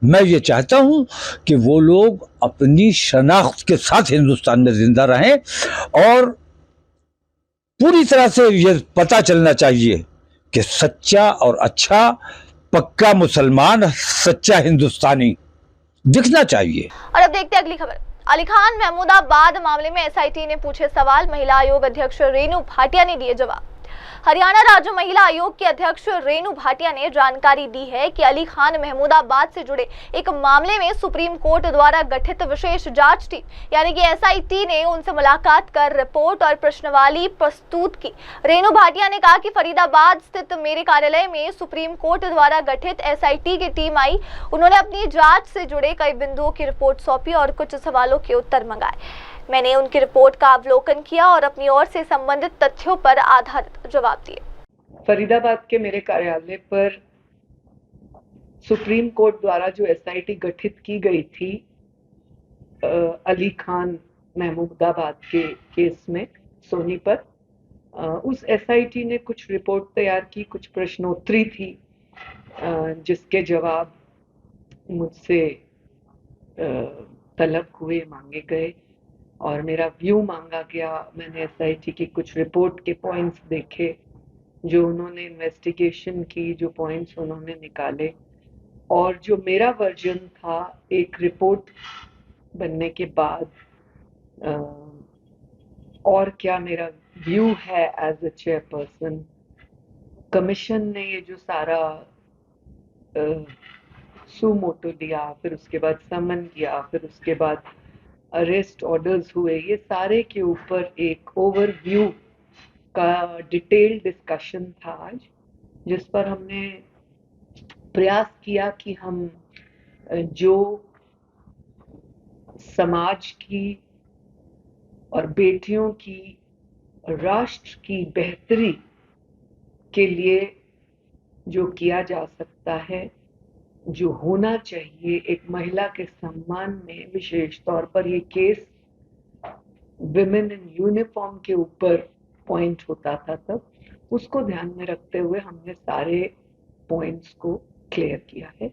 मैं ये चाहता हूं कि वो लोग अपनी शनाख्त के साथ हिंदुस्तान में जिंदा रहें और पूरी तरह से ये पता चलना चाहिए कि सच्चा और अच्छा पक्का मुसलमान, सच्चा हिंदुस्तानी दिखना चाहिए। और अब देखते हैं अगली खबर। अली खान महमूदाबाद मामले में एसआईटी ने पूछे सवाल, महिला आयोग अध्यक्ष रेणु भाटिया ने दिए जवाब। हरियाणा राज्य महिला आयोग की अध्यक्ष रेणु भाटिया ने जानकारी दी है कि अली खान महमूदाबाद से जुड़े एक मामले में सुप्रीम कोर्ट द्वारा गठित विशेष जांच टीम यानी कि एसआईटी ने उनसे मुलाकात कर रिपोर्ट और प्रश्नावली प्रस्तुत की। रेणु भाटिया ने कहा कि फरीदाबाद स्थित मेरे कार्यालय में सुप्रीम कोर्ट द्वारा गठित एसआईटी की टीम आई। उन्होंने अपनी जांच से जुड़े कई बिंदुओं की रिपोर्ट सौंपी और कुछ सवालों के उत्तर मंगाए। मैंने उनकी रिपोर्ट का अवलोकन किया और अपनी ओर से संबंधित तथ्यों पर आधारित जवाब दिए। फरीदाबाद के मेरे कार्यालय पर सुप्रीम कोर्ट द्वारा जो एसआईटी गठित की गई थी अली खान महमूदाबाद के केस में सोनीपत, उस एसआईटी ने कुछ रिपोर्ट तैयार की, कुछ प्रश्नोत्तरी थी जिसके जवाब मुझसे तलब हुए, मांगे गए और मेरा व्यू मांगा गया। मैंने एसआईटी की कुछ रिपोर्ट के पॉइंट्स देखे जो उन्होंने इन्वेस्टिगेशन की, जो पॉइंट्स उन्होंने निकाले और जो मेरा वर्जन था एक रिपोर्ट बनने के बाद और क्या मेरा व्यू है एज अ चेयरपर्सन। कमीशन ने ये जो सारा सुमोटो लिया, फिर उसके बाद समन किया, फिर उसके बाद अरेस्ट ऑर्डर्स हुए, ये सारे के ऊपर एक ओवरव्यू का डिटेल्ड डिस्कशन था आज, जिस पर हमने प्रयास किया कि हम जो समाज की और बेटियों की, राष्ट्र की बेहतरी के लिए जो किया जा सकता है, जो होना चाहिए एक महिला के सम्मान में, विशेष तौर पर ये केस विमेन इन यूनिफॉर्म के ऊपर पॉइंट होता था, तब उसको ध्यान में रखते हुए हमने सारे पॉइंट्स को क्लियर किया है।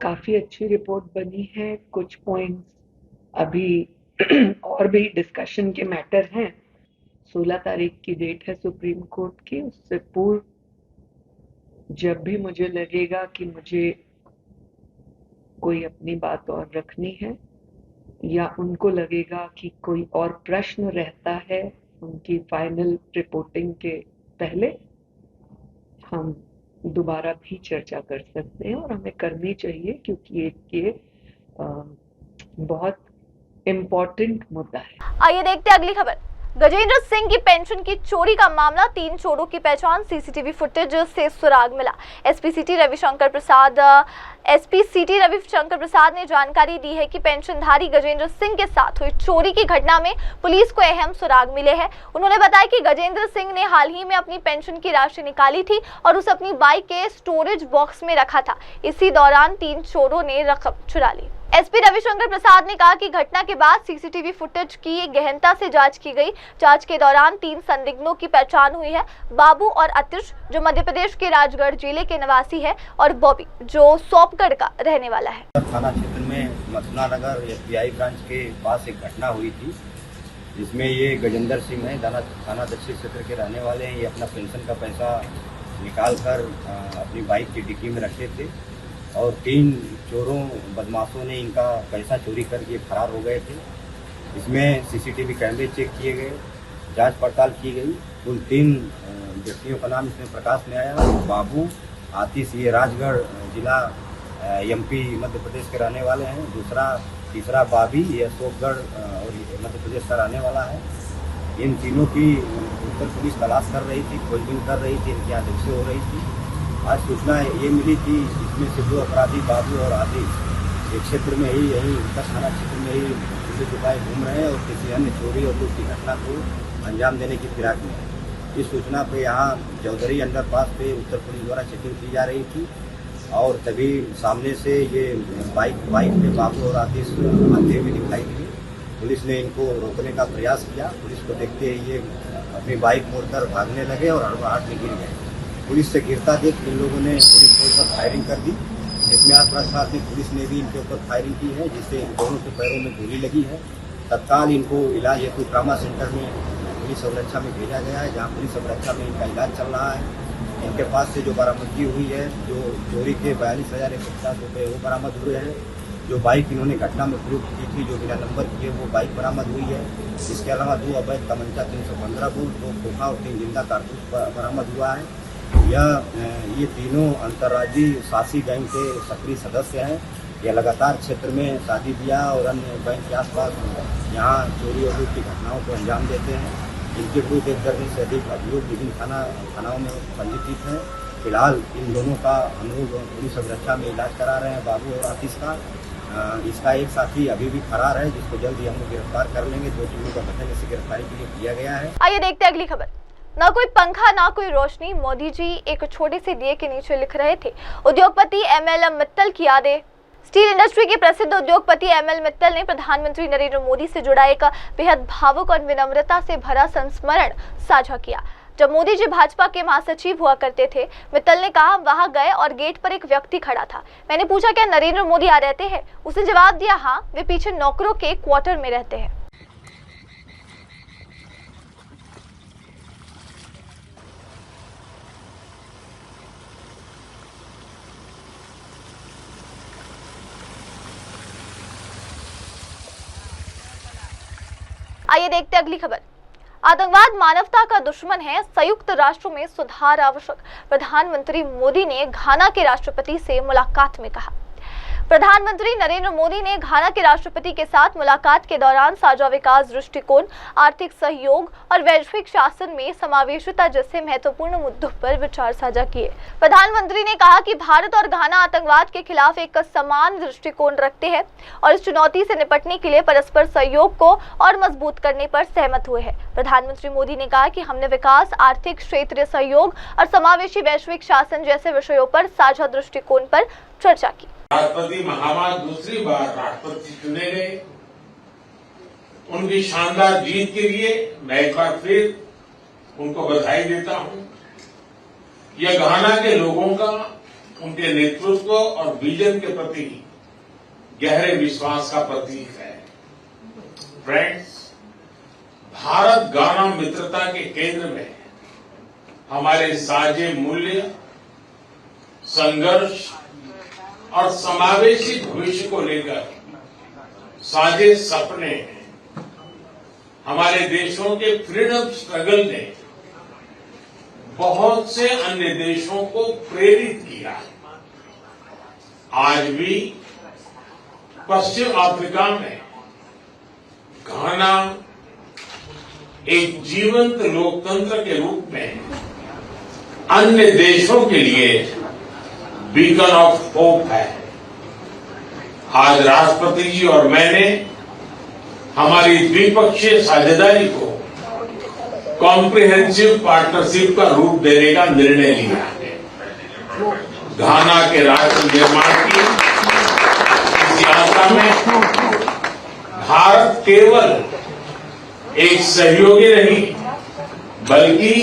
काफी अच्छी रिपोर्ट बनी है। कुछ पॉइंट्स अभी और भी डिस्कशन के मैटर हैं। 16 तारीख की डेट है सुप्रीम कोर्ट की। उससे पूर्व जब भी मुझे लगेगा कि मुझे कोई अपनी बात और रखनी है या उनको लगेगा कि कोई और प्रश्न रहता है उनकी फाइनल रिपोर्टिंग के पहले, हम दोबारा भी चर्चा कर सकते हैं और हमें करनी चाहिए, क्योंकि ये बहुत इम्पोर्टेंट मुद्दा है। आइए देखते हैं अगली खबर। गजेंद्र सिंह की पेंशन की चोरी का मामला, 3 चोरों की पहचान, सीसीटीवी फुटेज से सुराग मिला। एसपी सिटी रविशंकर प्रसाद ने जानकारी दी है कि पेंशनधारी गजेंद्र सिंह के साथ हुई चोरी की घटना में पुलिस को अहम सुराग मिले हैं। उन्होंने बताया कि गजेंद्र सिंह ने हाल ही में अपनी पेंशन की राशि निकाली थी और उसे अपनी बाइक के स्टोरेज बॉक्स में रखा था। इसी दौरान 3 चोरों ने रकम चुरा ली। एसपी रविशंकर प्रसाद ने कहा कि घटना के बाद सीसीटीवी फुटेज की गहनता से जांच की गई। जांच के दौरान 3 संदिग्धों की पहचान हुई है। बाबू और अतिश जो मध्य प्रदेश के राजगढ़ जिले के निवासी है और बॉबी जो सोपगढ़ का रहने वाला है। थाना क्षेत्र में मथुरा नगर एसबीआई ब्रांच के पास एक घटना हुई थी, जिसमें ये गजेंद्र सिंह है, थाना दक्षिण क्षेत्र के रहने वाले हैं। ये अपना पेंशन का पैसा निकालकर अपनी बाइक की डिक्की में रखे थे और 3 चोरों बदमाशों ने इनका पैसा चोरी करके फरार हो गए थे। इसमें सीसीटीवी कैमरे चेक किए गए, जांच पड़ताल की गई। उन 3 व्यक्तियों का नाम इसमें प्रकाश में आया। बाबू, आतिश, ये राजगढ़ जिला एमपी मध्य प्रदेश के रहने वाले हैं। तीसरा बाबी, ये अशोकगढ़ और मध्य प्रदेश का रहने वाला है। इन तीनों की उत्तर पुलिस तलाश कर रही थी, खोजबीन कर रही थी, इनकी आदेश हो रही थी। आज सूचना ये मिली कि इसमें से 2 अपराधी बाबू और आतिश एक क्षेत्र में ही यही 10 थाना क्षेत्र में ही पुलिस छुपाए घूम रहे हैं और किसी अन्य चोरी और लूट की घटना को अंजाम देने की फिराक में है। इस सूचना पे यहाँ चौधरी अंडरपास पे उत्तर पुलिस द्वारा चेकिंग की जा रही थी और तभी सामने से ये बाइक पे बाबू और आतिश आते हुए दिखाई दिए। पुलिस ने इनको रोकने का प्रयास किया। पुलिस को देखते ही ये अपनी बाइक मोड़कर भागने लगे और हड़बड़ाहट में गिर गए। पुलिस से गिरता देख इन लोगों ने पुलिस के ऊपर फायरिंग कर दी, जिसमें आत्मरक्षा में पुलिस ने भी इनके ऊपर फायरिंग की है, जिससे इन दोनों के पैरों में गोली लगी है। तत्काल इनको इलाज हेतु ट्रामा सेंटर में पुलिस अवरक्षा में भेजा गया है, जहाँ पुलिस अवरक्षा में इनका इलाज चल रहा है। इनके पास से जो बरामदगी हुई है, जो चोरी के 42,150 रुपये वो बरामद हुए हैं। जो बाइक इन्होंने घटना में प्रयोग की थी, जो बिना नंबर की है, वो बाइक बरामद हुई है। इसके अलावा 2 अवैध तमंचा 315 बोल, 2 खोखा और 3 जिंदा कारतूस बरामद हुआ है। ये तीनों अंतर्राज्यीय सासी गैंग के सक्रिय सदस्य हैं। ये लगातार क्षेत्र में शादी ब्याह और अन्य बैंक के आसपास यहाँ चोरी और लूट की घटनाओं को अंजाम देते हैं। इनके विरुद्ध 1 दर्जन से अधिक अभियोग विभिन्न थानाओं में पंजीकृत हैं। फिलहाल इन दोनों का हम लोग पुलिस अवरक्षा में इलाज करा रहे हैं, बाबू और आतिश का। इसका एक साथी अभी भी फरार है, जिसको जल्द ही हम लोग गिरफ्तार कर लेंगे। 2 टीमों का गठन इसे गिरफ्तारी के लिए किया गया है। आइए देखते हैं अगली खबर। ना कोई पंखा ना कोई रोशनी, मोदी जी एक छोटे से दिए के नीचे लिख रहे थे। उद्योगपति ML मित्तल की यादें। स्टील इंडस्ट्री के प्रसिद्ध उद्योगपति ML मित्तल ने प्रधानमंत्री नरेंद्र मोदी से जुड़ा एक बेहद भावुक और विनम्रता से भरा संस्मरण साझा किया। जब मोदी जी भाजपा के महासचिव हुआ करते थे, मित्तल ने कहा, वहां गए और गेट पर एक व्यक्ति खड़ा था। मैंने पूछा, क्या नरेंद्र मोदी आ रहते हैं? उसने जवाब दिया, हाँ, वे पीछे नौकरों के क्वार्टर में रहते हैं। आइए देखते हैं अगली खबर। आतंकवाद मानवता का दुश्मन है, संयुक्त राष्ट्र में सुधार आवश्यक। प्रधानमंत्री मोदी ने घाना के राष्ट्रपति से मुलाकात में कहा। प्रधानमंत्री नरेंद्र मोदी ने घाना के राष्ट्रपति के साथ मुलाकात के दौरान साझा विकास दृष्टिकोण, आर्थिक सहयोग और वैश्विक शासन में समावेशिता जैसे महत्वपूर्ण मुद्दों पर विचार साझा किए। प्रधानमंत्री ने कहा कि भारत और घाना आतंकवाद के खिलाफ एक समान दृष्टिकोण रखते हैं और इस चुनौती से निपटने के लिए परस्पर सहयोग को और मजबूत करने पर सहमत हुए हैं। प्रधानमंत्री मोदी ने कहा कि हमने विकास, आर्थिक, क्षेत्रीय सहयोग और समावेशी वैश्विक शासन जैसे विषयों पर साझा दृष्टिकोण पर चर्चा की। राष्ट्रपति महामहिम दूसरी बार राष्ट्रपति चुने गए। उनकी शानदार जीत के लिए मैं एक बार फिर उनको बधाई देता हूं। यह घाना के लोगों का उनके नेतृत्व और विजन के प्रति गहरे विश्वास का प्रतीक है। फ्रेंड्स, भारत घाना मित्रता के केंद्र में हमारे साझे मूल्य, संघर्ष और समावेशी भविष्य को लेकर साझे सपने हैं। हमारे देशों के फ्रीडम स्ट्रगल ने बहुत से अन्य देशों को प्रेरित किया। आज भी पश्चिम अफ्रीका में घाना एक जीवंत लोकतंत्र के रूप में अन्य देशों के लिए बीकन ऑफ होप है। आज राष्ट्रपति जी और मैंने हमारी द्विपक्षीय साझेदारी को कॉम्प्रिहेंसिव पार्टनरशिप का रूप देने का निर्णय लिया है। घाना के राष्ट्र निर्माण की इस यात्रा में भारत केवल एक सहयोगी नहीं बल्कि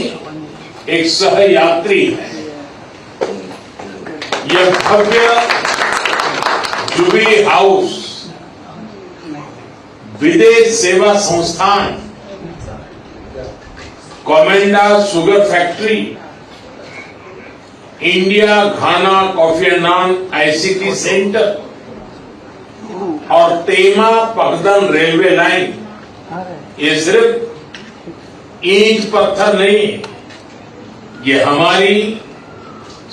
एक सहयात्री है। यह भव्य जुबली हाउस, विदेश सेवा संस्थान, Komenda sugar factory, India Ghana coffee and non ICT centre और तेमा पगदन रेलवे लाइन ये सिर्फ ईंट पत्थर नहीं है, ये हमारी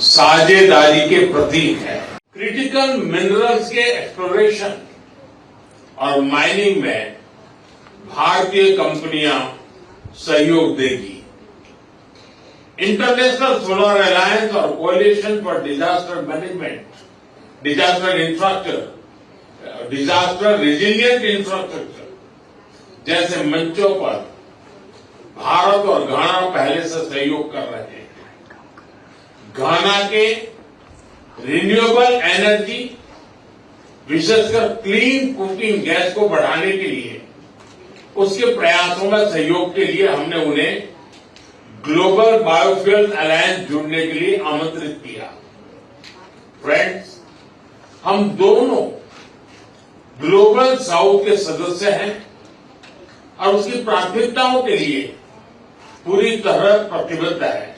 साझेदारी के प्रतीक है। क्रिटिकल मिनरल्स के एक्सप्लोरेशन और माइनिंग में भारतीय कंपनियां सहयोग देगी। इंटरनेशनल सोलर अलायंस और coalition for disaster management, disaster infrastructure, disaster resilient infrastructure जैसे मंचों पर भारत और घाना पहले से सहयोग कर रहे हैं। घाना के रिन्यूएबल एनर्जी, विशेषकर क्लीन कुकिंग गैस को बढ़ाने के लिए उसके प्रयासों में सहयोग के लिए हमने उन्हें ग्लोबल बायोफ्यूल अलायंस जुड़ने के लिए आमंत्रित किया। फ्रेंड्स, हम दोनों ग्लोबल साउथ के सदस्य हैं और उसकी प्राथमिकताओं के लिए पूरी तरह प्रतिबद्ध है।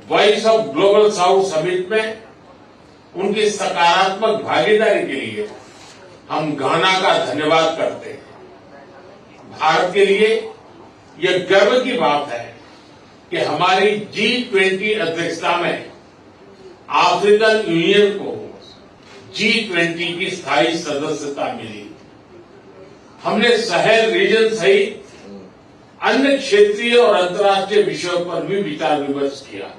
Voice of global south summit में उनकी सकारात्मक भागीदारी के लिए हम घाना का धन्यवाद करते हैं। भारत के लिए यह गर्व की बात है कि हमारी G20 अध्यक्षता में अफ्रीकन यूनियन को G20 की स्थायी सदस्यता मिली। हमने सहल रीजन सहित अन्य क्षेत्रीय और अंतर्राष्ट्रीय विषयों पर भी विचार विमर्श किया।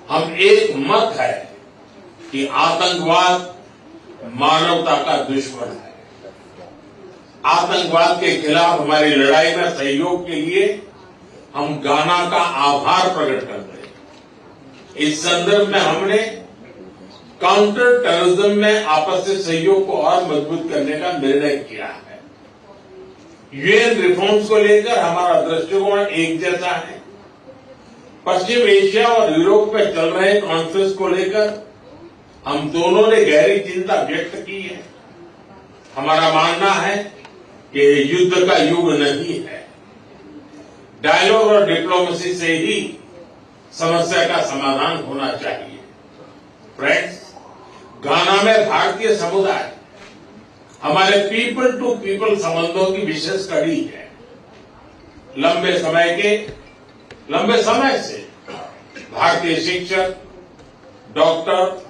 हम एक मत है कि आतंकवाद मानवता का दुश्मन है। आतंकवाद के खिलाफ हमारी लड़ाई में सहयोग के लिए हम घाना का आभार प्रकट करते हैं। इस संदर्भ में हमने काउंटर टेररिज्म में आपसी सहयोग को और मजबूत करने का निर्णय किया है। यूएन रिफॉर्म्स को लेकर हमारा दृष्टिकोण एक जैसा है। पश्चिम एशिया और यूरोप में चल रहे कॉन्फ्लिक्ट को लेकर हम दोनों ने गहरी चिंता व्यक्त की है। हमारा मानना है कि युद्ध का युग नहीं है। डायलॉग और डिप्लोमेसी से ही समस्या का समाधान होना चाहिए। फ्रेंड्स, घाना में भारतीय समुदाय हमारे पीपल टू पीपल संबंधों की विशेष कड़ी है। लंबे समय से भारतीय शिक्षक, डॉक्टर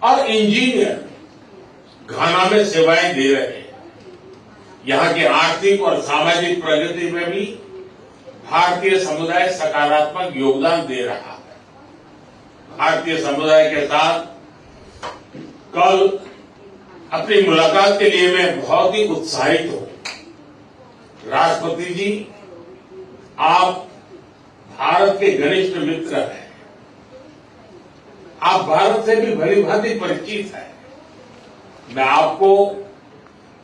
और इंजीनियर घाना में सेवाएं दे रहे हैं। यहां की आर्थिक और सामाजिक प्रगति में भी भारतीय समुदाय सकारात्मक योगदान दे रहा है। भारतीय समुदाय के साथ कल अपनी मुलाकात के लिए मैं बहुत ही उत्साहित हूं। राष्ट्रपति जी, आप भारत के घनिष्ठ मित्र हैं। आप भारत से भी भली भांति परिचित हैं। मैं आपको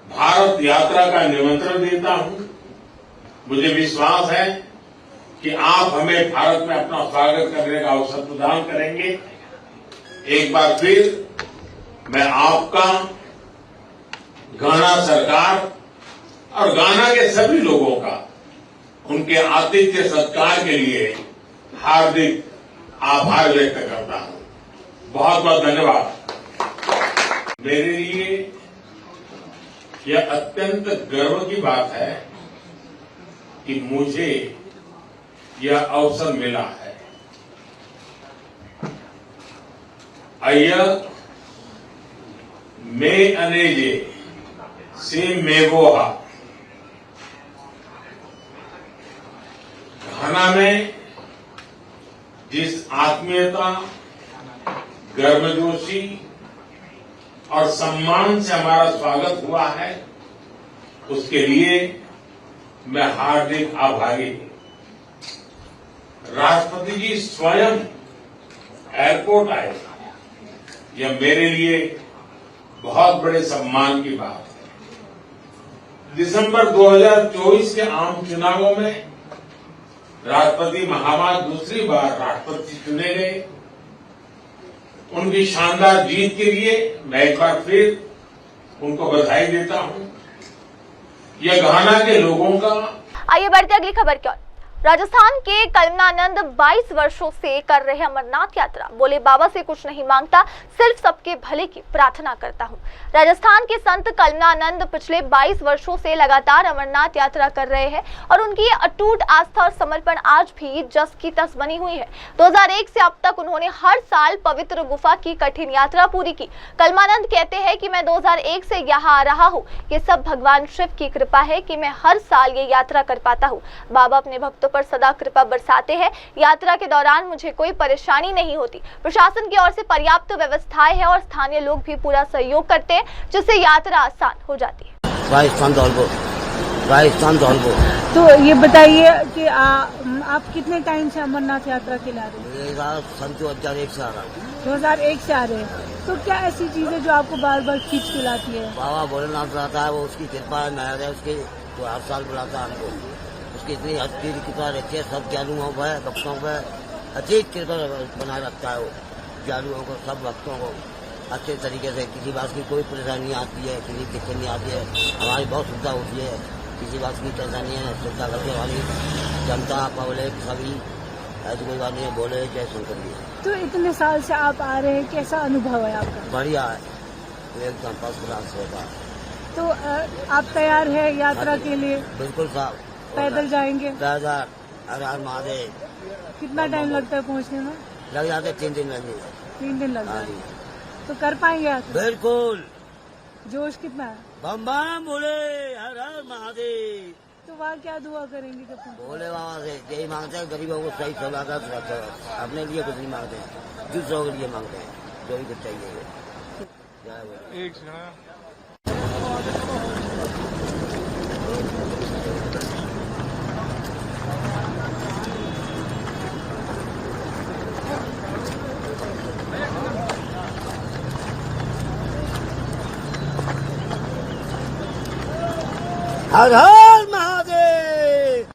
भारत यात्रा का निमंत्रण देता हूं। मुझे विश्वास है कि आप हमें भारत में अपना स्वागत करने का अवसर प्रदान करेंगे। एक बार फिर मैं आपका, घाना सरकार और घाना के सभी लोगों का उनके आतिथ्य सत्कार के लिए हार्दिक आभार व्यक्त करता हूं। बहुत बहुत धन्यवाद। मेरे लिए यह अत्यंत गर्व की बात है कि मुझे यह अवसर मिला है। अय्या मे अनेजे से मेवोहा, घाना में जिस आत्मीयता, गर्मजोशी और सम्मान से हमारा स्वागत हुआ है, उसके लिए मैं हार्दिक आभारी हूं। राष्ट्रपति जी स्वयं एयरपोर्ट आए, यह मेरे लिए बहुत बड़े सम्मान की बात है। दिसंबर 2024 के आम चुनावों में राष्ट्रपति महामहिम दूसरी बार राष्ट्रपति चुने गए। उनकी शानदार जीत के लिए मैं एक बार फिर उनको बधाई देता हूं। यह घाना के लोगों का। आइए बढ़ते अगली खबर की ओर। राजस्थान के कलमनानंद 22 वर्षों से कर रहे अमरनाथ यात्रा। बोले बाबा से कुछ नहीं मांगता, सिर्फ सबके भले की प्रार्थना करता हूँ। राजस्थान के संत कलमनानंद पिछले 22 वर्षों से लगातार अमरनाथ यात्रा कर रहे हैं और उनकी अटूट आस्था और समर्पण आज भी जस की तस बनी हुई है। 2001 से अब तक उन्होंने हर साल पवित्र गुफा की कठिन यात्रा पूरी की। कलमनानंद कहते हैं कि मैं 2001 से यहाँ आ रहा हूँ, ये सब भगवान शिव की कृपा है कि मैं हर साल ये यात्रा कर पाता हूँ। बाबा अपने भक्तों पर सदा कृपा बरसाते हैं। यात्रा के दौरान मुझे कोई परेशानी नहीं होती। प्रशासन की ओर से पर्याप्त व्यवस्थाएं हैं और स्थानीय लोग भी पूरा सहयोग करते हैं, जिससे यात्रा आसान हो जाती है। राजस्थान तो ये बताइए कि आप कितने टाइम से अमरनाथ यात्रा के ला रहे हैं? 2001 से आ रहा हूँ। 2001 से आ रहे हैं। तो क्या ऐसी चीजें जो आपको बार बार खींच के लाती है? बाबा भोलेनाथ रहता है, वो उसकी कृपा है, मेहर है उसकी, तो हर साल बुलाता है हमको। उसकी इतनी अच्छी कृपा रहती है, सब ज्ञानुओं पर, भक्तों पर अच्छी कृपा बनाए रखता है। वो ज्ञानुओं को, सब भक्तों को अच्छे तरीके से, किसी बात की कोई परेशानी आती है, किसी दिक्कत नहीं आती है, हमारी बहुत सुविधा होती है। किसी बात की टेंशन नहीं है, सुविधा करने वाली जनता, पब्लिक सभी, ऐसी कोई बात नहीं है। बोले जय शंकर जी। तो इतने साल से आप आ रहे हैं, कैसा अनुभव है आपका? बढ़िया है, एकदम फर्स्ट क्लास होगा। तो आप तैयार है यात्रा के लिए? बिल्कुल साहब। पैदल जाएंगे? पैदल, हर हर महादेव। कितना टाइम लगता है पहुंचने में? लग जाते 3 दिन लगेंगे। 3 दिन लग जाएंगे। तो कर पाएंगे आप? बिल्कुल। जोश कितना है? बम बम बोले, हर हर महादेव। तो वहाँ क्या दुआ करेंगे जब बोले? वहाँ से यही मांगते हैं, गरीबों को सही सलामत रखो। अपने लिए कुछ नहीं मांगते हैं, दूसरों के लिए मांगते हैं, जो भी कुछ चाहिए। एक हर हर महादेव,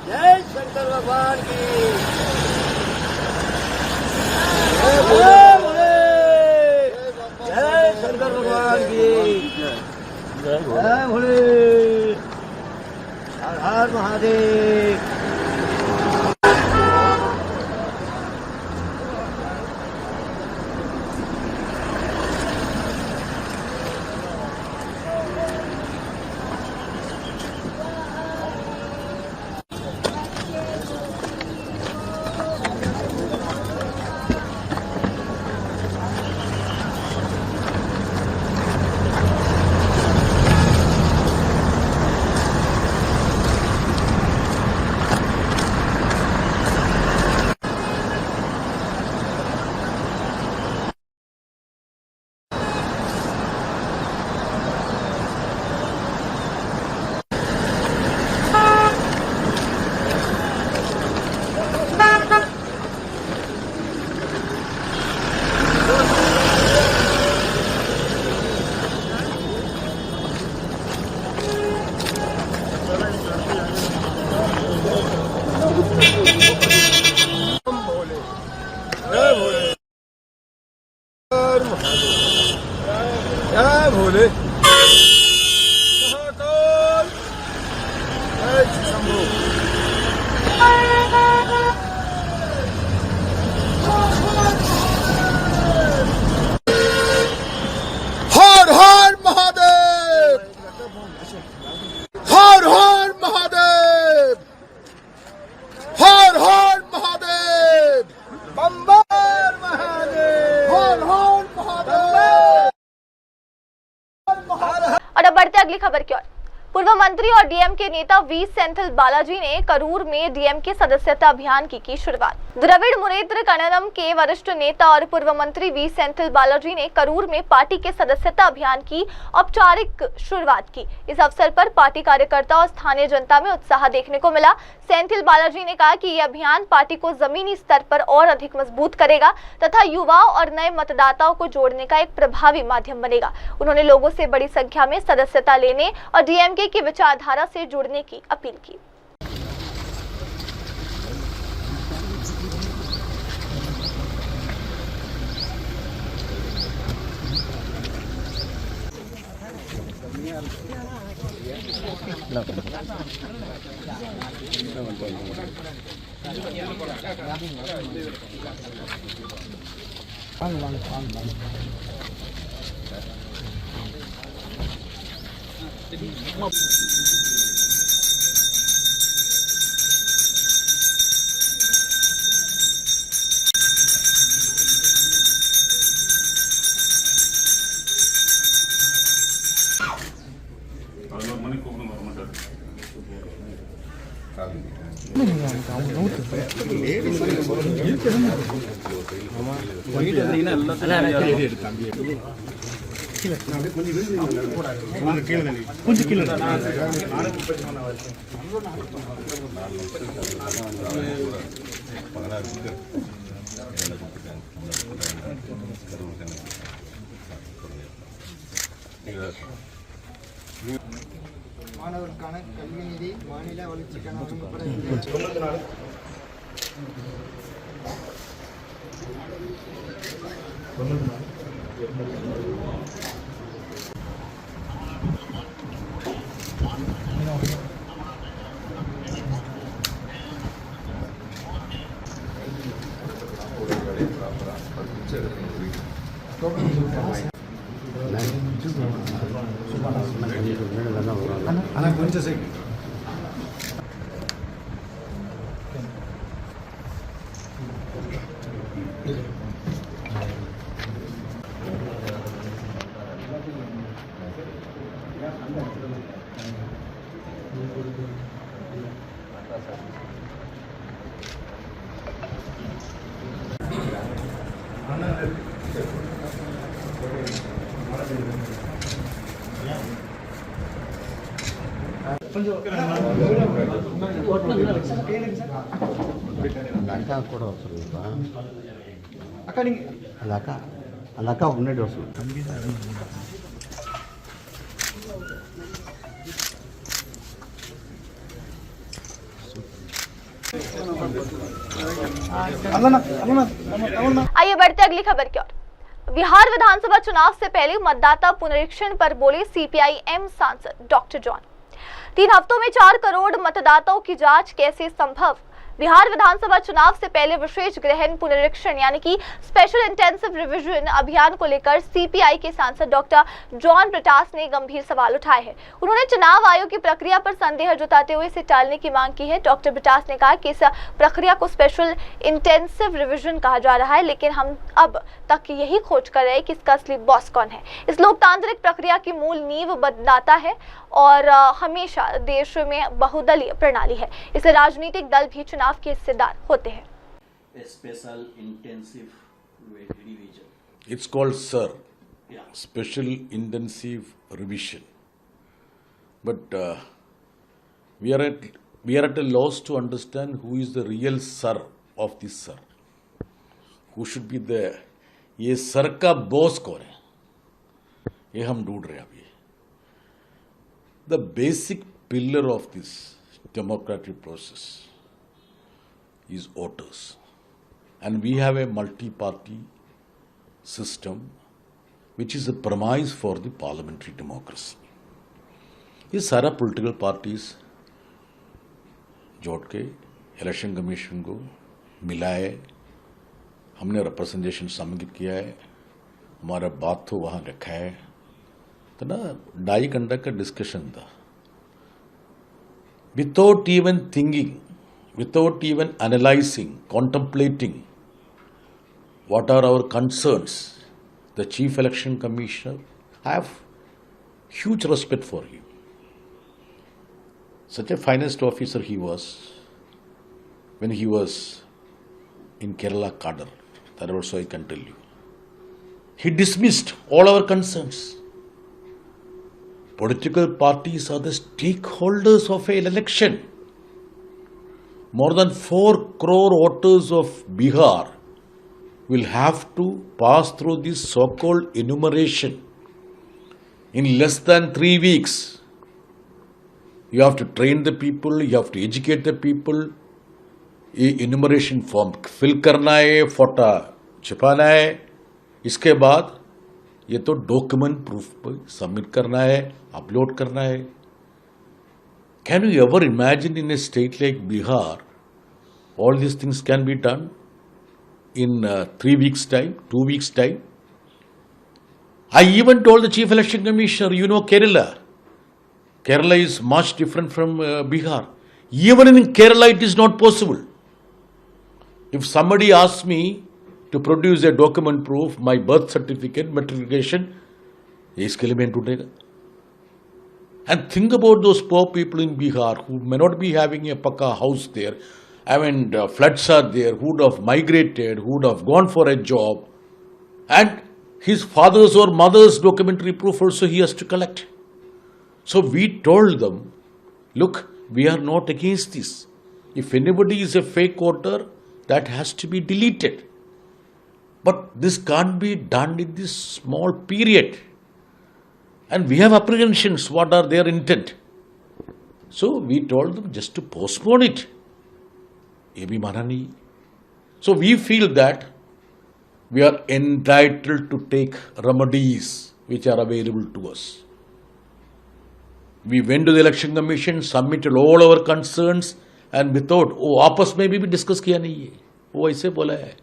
जय शंकर भगवान की, जय शंकर भगवान की, जय भोले, हर हर महादेव। जय भोले, हर हर महादेव, हर हर महादेव, हर हर महादेव, बम बम महादेव, हर हर महादेव। और अब बढ़ते अगली खबर की ओर। पूर्व मंत्री और डीएमके नेता वी सेंथिल बालाजी ने करूर में डीएमके सदस्यता अभियान की शुरुआत। द्रविड़ मुनेत्र कन्नडम के वरिष्ठ नेता और पूर्व मंत्री वी सेंथिल बालाजी ने करूर में पार्टी के सदस्यता अभियान की औपचारिक शुरुआत की। इस अवसर पर पार्टी कार्यकर्ता और स्थानीय जनता में उत्साह देखने को मिला। सेंथिल बालाजी ने कहा कि यह अभियान पार्टी को जमीनी स्तर पर और अधिक मजबूत करेगा तथा युवाओं और नए मतदाताओं को जोड़ने का एक प्रभावी माध्यम बनेगा। उन्होंने लोगों से बड़ी संख्या में सदस्यता लेने और डीएमके की विचारधारा से जुड़ने की अपील की। மாணவருக்கான கல்வி நிதி மாநில வளர்ச்சிக்கான வழங்கப்பட கூட சொல்லுப்பா அக்கா நீங்க அந்த அக்கா முன்னாடி வர சொல்லு தம்பி आइए बढ़ते अगली खबर की ओर। बिहार विधानसभा चुनाव से पहले मतदाता पुनरीक्षण पर बोले सीपीआई-एम सांसद डॉक्टर जॉन। 3 हफ्तों में 4 करोड़ मतदाताओं की जांच कैसे संभव? बिहार विधानसभा चुनाव से पहले विशेष गहन पुनरीक्षण यानी कि स्पेशल इंटेंसिव रिवीजन अभियान को लेकर सीपीआई के सांसद डॉक्टर जॉन ब्रिटास ने गंभीर सवाल उठाए हैं। उन्होंने चुनाव आयोग की प्रक्रिया पर संदेह जताते हुए इसे टालने की मांग की है। डॉक्टर ब्रिटास ने कहा कि इस प्रक्रिया को स्पेशल इंटेंसिव रिवीजन कहा जा रहा है, लेकिन हम अब तक यही खोज कर रहे हैं कि इसका असली बॉस कौन है। इस लोकतांत्रिक प्रक्रिया की मूल नींव मतदाता है और हमेशा देश में बहुदलीय प्रणाली है, इसलिए राजनीतिक दल भी चुनाव के हिस्सेदार होते हैं। Special intensive revision, It's called SIR, Yeah. Special Intensive Revision. But we are at a loss to understand who is the real SIR of this SIR. Who should be the ये SIR का बॉस कौन है, ये हम ढूंढ रहे हैं अभी. The basic pillar of this democratic process is voters, and we have a multi-party system which is a premise for the parliamentary democracy. ये सारा political parties जोड़ के इलेक्शन कमीशन को मिला है, हमने रिप्रेजेंटेशन सबमिट किया है, हमारा बात तो वहाँ रखा है, तो ना 2.5 घंटे का डिस्कशन था, without even thinking, without even analyzing, contemplating what are our concerns. The Chief Election Commissioner, I have huge respect for him. Such a finest officer he was when he was in Kerala cadre. That also I can tell you. He dismissed all our concerns. Political parties are the stakeholders of an election. More than 4 crore voters of Bihar will have to pass through this so-called enumeration in less than 3 weeks. You have to train the people, you have to educate the people. ये enumeration form fill करना है, फोटो छिपाना है, इसके बाद ये तो डॉक्यूमेंट प्रूफ पर सबमिट करना है, अपलोड करना है. Can you ever imagine in a state like Bihar, all these things can be done in 3 weeks' time, 2 weeks' time? I even told the Chief Election Commissioner, you know Kerala. Kerala is much different from Bihar. Even in Kerala, it is not possible. If somebody asks me to produce a document proof, my birth certificate, matriculation, इसके लिए मैं ढूंढेगा. And think about those poor people in Bihar who may not be having a pakka house there. I mean, floods are there, who would have migrated, who would have gone for a job. And his father's or mother's documentary proof also he has to collect. So we told them, look, we are not against this. If anybody is a fake voter, that has to be deleted. But this can't be done in this small period. And we have apprehensions, what are their intent. So we told them just to postpone it. ये भी माना नहीं. So we feel that we are entitled to take remedies which are available to us. We went to the Election Commission, submitted all our concerns, and we thought, oh, आपस में भी discuss किया नहीं है. वो ऐसे बोला है.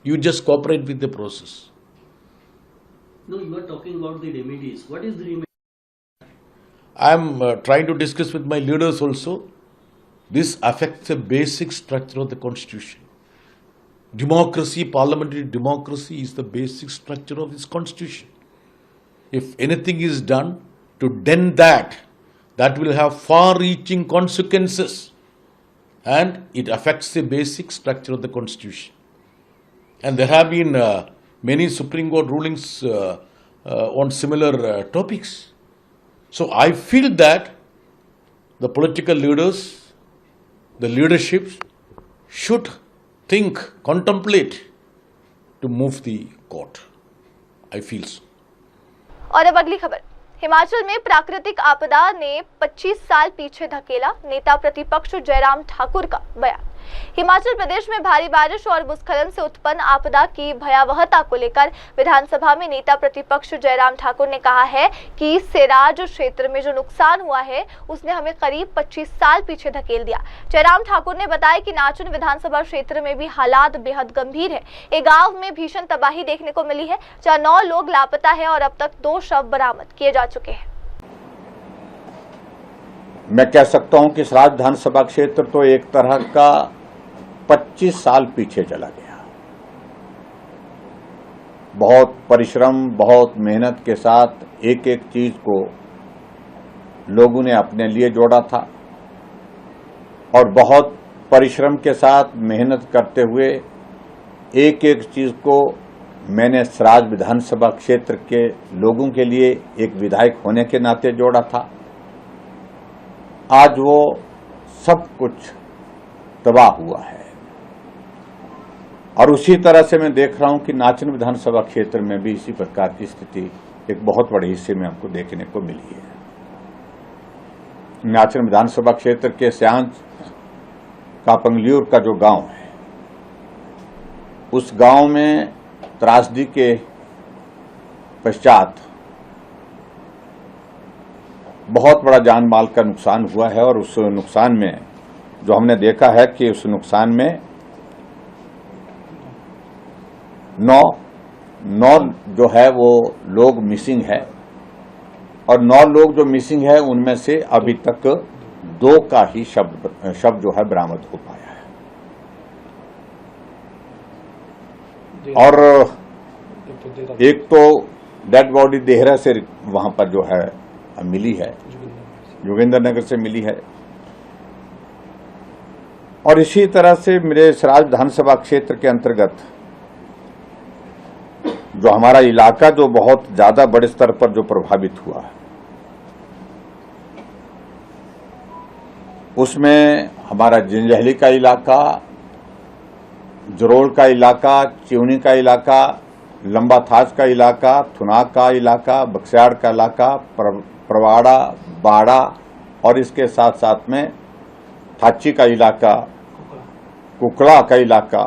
You just cooperate with the process. No, you are talking about the remedies. What is the remedy? I am trying to discuss with my leaders also. This affects the basic structure of the constitution. Democracy, parliamentary democracy is the basic structure of this constitution. If anything is done to dent that, that will have far-reaching consequences, and it affects the basic structure of the constitution. And there have been many Supreme Court rulings on similar topics. So I feel that the political leaders, the leadership should think, contemplate to move the court. I feel so. और अब अगली खबर, हिमाचल में प्राकृतिक आपदा ने 25 साल पीछे धकेला, नेता प्रतिपक्ष जयराम ठाकुर का बयान। हिमाचल प्रदेश में भारी बारिश और भूस्खलन से उत्पन्न आपदा की भयावहता को लेकर विधानसभा में नेता प्रतिपक्ष जयराम ठाकुर ने कहा है कि सेराज क्षेत्र में जो नुकसान हुआ है उसने हमें करीब 25 साल पीछे धकेल दिया। जयराम ठाकुर ने बताया कि नाचन विधानसभा क्षेत्र में भी हालात बेहद गंभीर है। एक गांव में भीषण तबाही देखने को मिली है, जहां 9 लोग लापता है और अब तक 2 शव बरामद किए जा चुके हैं। मैं कह सकता हूं कि सराज विधानसभा क्षेत्र तो एक तरह का 25 साल पीछे चला गया। बहुत परिश्रम, बहुत मेहनत के साथ एक एक चीज को लोगों ने अपने लिए जोड़ा था और बहुत परिश्रम के साथ मेहनत करते हुए एक एक चीज को मैंने सराज विधानसभा क्षेत्र के लोगों के लिए एक विधायक होने के नाते जोड़ा था। आज वो सब कुछ तबाह हुआ है और उसी तरह से मैं देख रहा हूं कि नाचन विधानसभा क्षेत्र में भी इसी प्रकार की स्थिति एक बहुत बड़े हिस्से में हमको देखने को मिली है। नाचन विधानसभा क्षेत्र के स्यांज का पंगलियूर का जो गांव है, उस गांव में त्रासदी के पश्चात बहुत बड़ा जान माल का नुकसान हुआ है और उस नुकसान में जो हमने देखा है कि उस नुकसान में 9 जो है वो लोग मिसिंग है और 9 लोग जो मिसिंग है उनमें से अभी तक 2 का ही शव जो है बरामद हो पाया है और एक तो डेड बॉडी देहरा से वहां पर जो है मिली है, जोगिंदर नगर से मिली है। और इसी तरह से मेरे सराज विधानसभा क्षेत्र के अंतर्गत जो हमारा इलाका जो बहुत ज्यादा बड़े स्तर पर जो प्रभावित हुआ है, उसमें हमारा जिंजहली का इलाका, जरोल का इलाका, चिवनी का इलाका, लंबा थाज का इलाका, थुनाग का इलाका, बक्सियाड़ का इलाका, प्रवाड़ा, बाड़ा और इसके साथ साथ में थाची का इलाका, कुकड़ा का इलाका,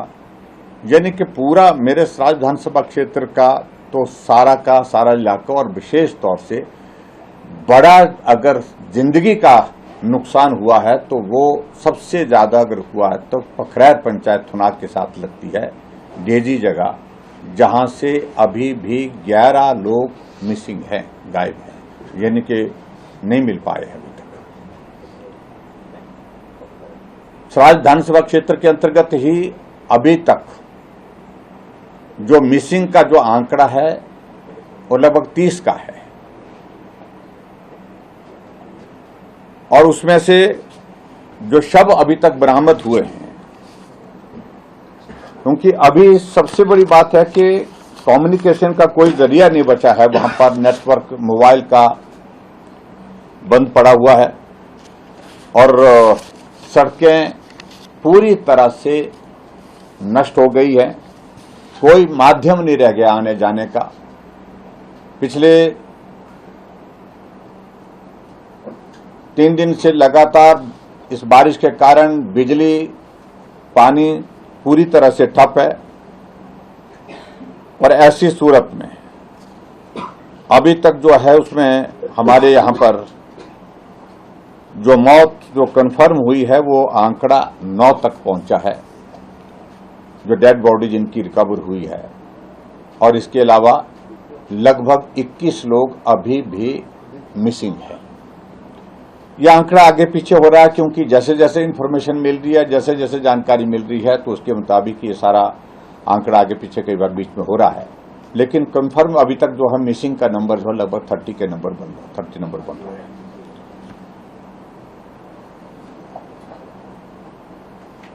यानी कि पूरा मेरे सराज विधानसभा क्षेत्र का तो सारा का सारा इलाका और विशेष तौर से बड़ा अगर जिंदगी का नुकसान हुआ है तो वो सबसे ज्यादा अगर हुआ है तो पखरैर पंचायत थुनाग के साथ लगती है, डेजी जगह, जहां से अभी भी 11 लोग मिसिंग हैं, गायब हैं, यानी कि नहीं मिल पाए हैं अभी तक। सराज विधानसभा क्षेत्र के अंतर्गत ही अभी तक जो मिसिंग का जो आंकड़ा है वो लगभग 30 का है, और उसमें से जो शव अभी तक बरामद हुए हैं, क्योंकि अभी सबसे बड़ी बात है कि कम्युनिकेशन का कोई जरिया नहीं बचा है, वहां पर नेटवर्क मोबाइल का बंद पड़ा हुआ है और सड़कें पूरी तरह से नष्ट हो गई है, कोई माध्यम नहीं रह गया आने जाने का। पिछले 3 दिन से लगातार इस बारिश के कारण बिजली, पानी पूरी तरह से ठप है, और ऐसी सूरत में अभी तक जो है उसमें हमारे यहां पर जो मौत जो कंफर्म हुई है वो आंकड़ा 9 तक पहुंचा है, जो डेड बॉडी जिनकी रिकवर हुई है, और इसके अलावा लगभग 21 लोग अभी भी मिसिंग है। यह आंकड़ा आगे पीछे हो रहा है क्योंकि जैसे जैसे इंफॉर्मेशन मिल रही है, जैसे जैसे जानकारी मिल रही है, तो उसके मुताबिक ये सारा आंकड़ा आगे पीछे कई बार बीच में हो रहा है, लेकिन कंफर्म अभी तक जो है मिसिंग का नंबर जो लगभग 30 के नंबर बन रहा है, 30 नंबर बन रहा है।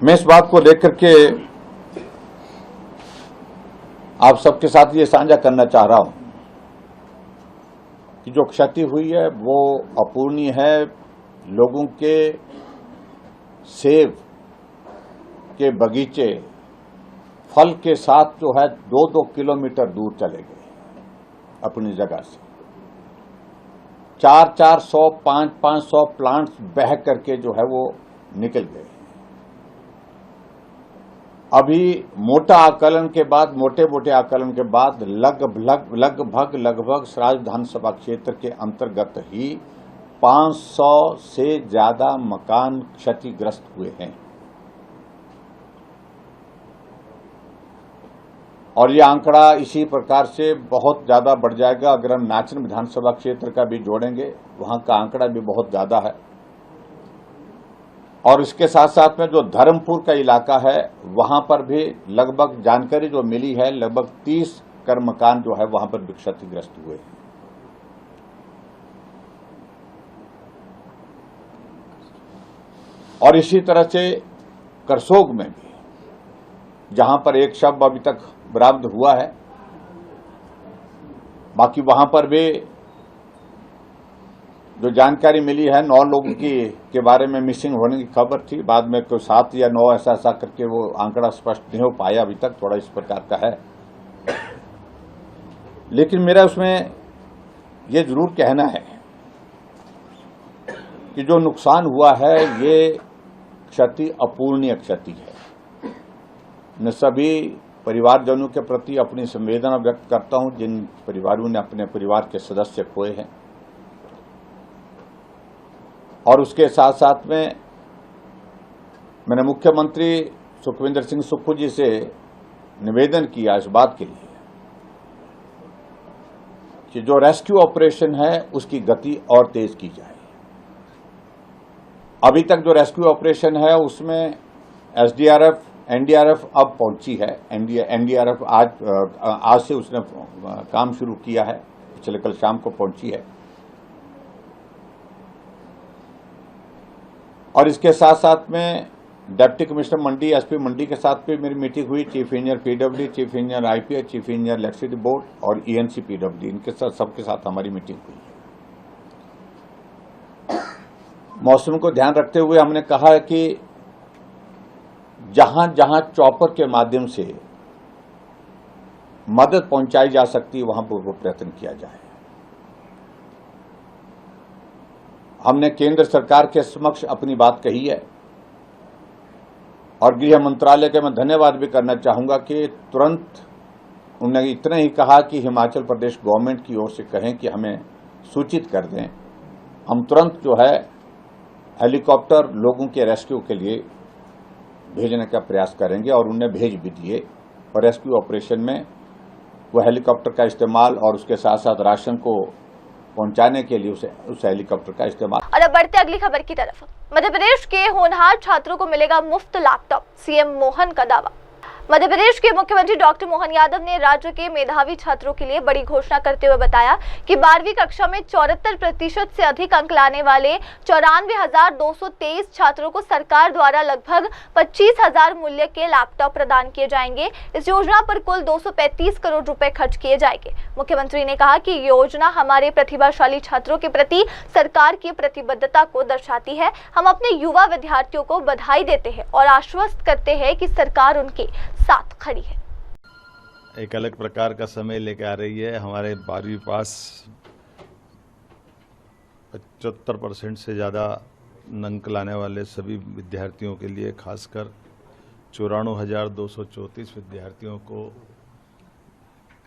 मैं इस बात को लेकर के आप सबके साथ ये साझा करना चाह रहा हूं कि जो क्षति हुई है वो अपूर्णीय है। लोगों के सेब के बगीचे फल के साथ जो है 2-2 किलोमीटर दूर चले गए अपनी जगह से। 400-400, 500 प्लांट्स बह करके जो है वो निकल गए। अभी मोटा आकलन के बाद, मोटे आकलन के बाद लगभग सराज विधानसभा क्षेत्र के अंतर्गत ही 500 से ज्यादा मकान क्षतिग्रस्त हुए हैं, और यह आंकड़ा इसी प्रकार से बहुत ज्यादा बढ़ जाएगा अगर हम नाचन विधानसभा क्षेत्र का भी जोड़ेंगे, वहां का आंकड़ा भी बहुत ज्यादा है। और इसके साथ साथ में जो धर्मपुर का इलाका है वहां पर भी लगभग जानकारी जो मिली है लगभग 30 कर मकान जो है वहां पर भी क्षतिग्रस्त हुए हैं। और इसी तरह से करसोग में भी, जहां पर एक शव अभी तक बरामद हुआ है, बाकी वहां पर भी जो जानकारी मिली है 9 लोगों के बारे में मिसिंग होने की खबर थी, बाद में कोई 7 या 9 ऐसा करके वो आंकड़ा स्पष्ट नहीं हो पाया अभी तक, थोड़ा इस प्रकार का है। लेकिन मेरा उसमें ये जरूर कहना है कि जो नुकसान हुआ है ये क्षति अपूर्णीय क्षति है। मैं सभी परिवारजनों के प्रति अपनी संवेदना व्यक्त करता हूं जिन परिवारों ने अपने परिवार के सदस्य खोए हैं, और उसके साथ साथ में मैंने मुख्यमंत्री सुखविंदर सिंह सुक्खू जी से निवेदन किया इस बात के लिए कि जो रेस्क्यू ऑपरेशन है उसकी गति और तेज की जाए। अभी तक जो रेस्क्यू ऑपरेशन है उसमें एसडीआरएफ, एनडीआरएफ अब पहुंची है। एनडीआरएफ आज से उसने काम शुरू किया है, पिछले कल शाम को पहुंची है। और इसके साथ साथ में deputy commissioner Mandi, SP Mandi के साथ भी मेरी मीटिंग हुई, chief engineer PW, chief engineer IPH, chief engineer electricity board और ईएनसी पीडब्ल्यू, इनके साथ सबके साथ हमारी मीटिंग हुई। मौसम को ध्यान रखते हुए हमने कहा है कि जहां जहां चॉपर के माध्यम से मदद पहुंचाई जा सकती है वहां पर वो प्रयत्न किया जाए। हमने केंद्र सरकार के समक्ष अपनी बात कही है और गृह मंत्रालय के मैं धन्यवाद भी करना चाहूंगा कि तुरंत उन्होंने इतना ही कहा कि हिमाचल प्रदेश गवर्नमेंट की ओर से कहें कि हमें सूचित कर दें, हम तुरंत जो है हेलीकॉप्टर लोगों के रेस्क्यू के लिए भेजने का प्रयास करेंगे और उन्हें भेज भी दिए और रेस्क्यू ऑपरेशन में वो हेलीकॉप्टर का इस्तेमाल और उसके साथ साथ राशन को पहुंचाने के लिए उस हेलीकॉप्टर का इस्तेमाल। और अब बढ़ते अगली खबर की तरफ। मध्य प्रदेश के होनहार छात्रों को मिलेगा मुफ्त लैपटॉप, सीएम मोहन का दावा। मध्य प्रदेश के मुख्यमंत्री डॉक्टर मोहन यादव ने राज्य के मेधावी छात्रों के लिए बड़ी घोषणा करते हुए बताया कि 12वीं कक्षा में 74% से अधिक अंक लाने वाले 94,223 छात्रों को सरकार द्वारा लगभग 25,000 मूल्य के लैपटॉप प्रदान किए जाएंगे। इस योजना पर कुल 235 करोड़ रुपए खर्च किए जाएंगे। मुख्यमंत्री ने कहा कि योजना हमारे प्रतिभाशाली छात्रों के प्रति सरकार की प्रतिबद्धता को दर्शाती है। हम अपने युवा विद्यार्थियों को बधाई देते हैं और आश्वस्त करते हैं कि सरकार उनके साथ खड़ी है। एक अलग प्रकार का समय लेके आ रही है। हमारे 12वीं पास 75% से ज़्यादा अंक लाने वाले सभी विद्यार्थियों के लिए, खासकर 94,234 विद्यार्थियों को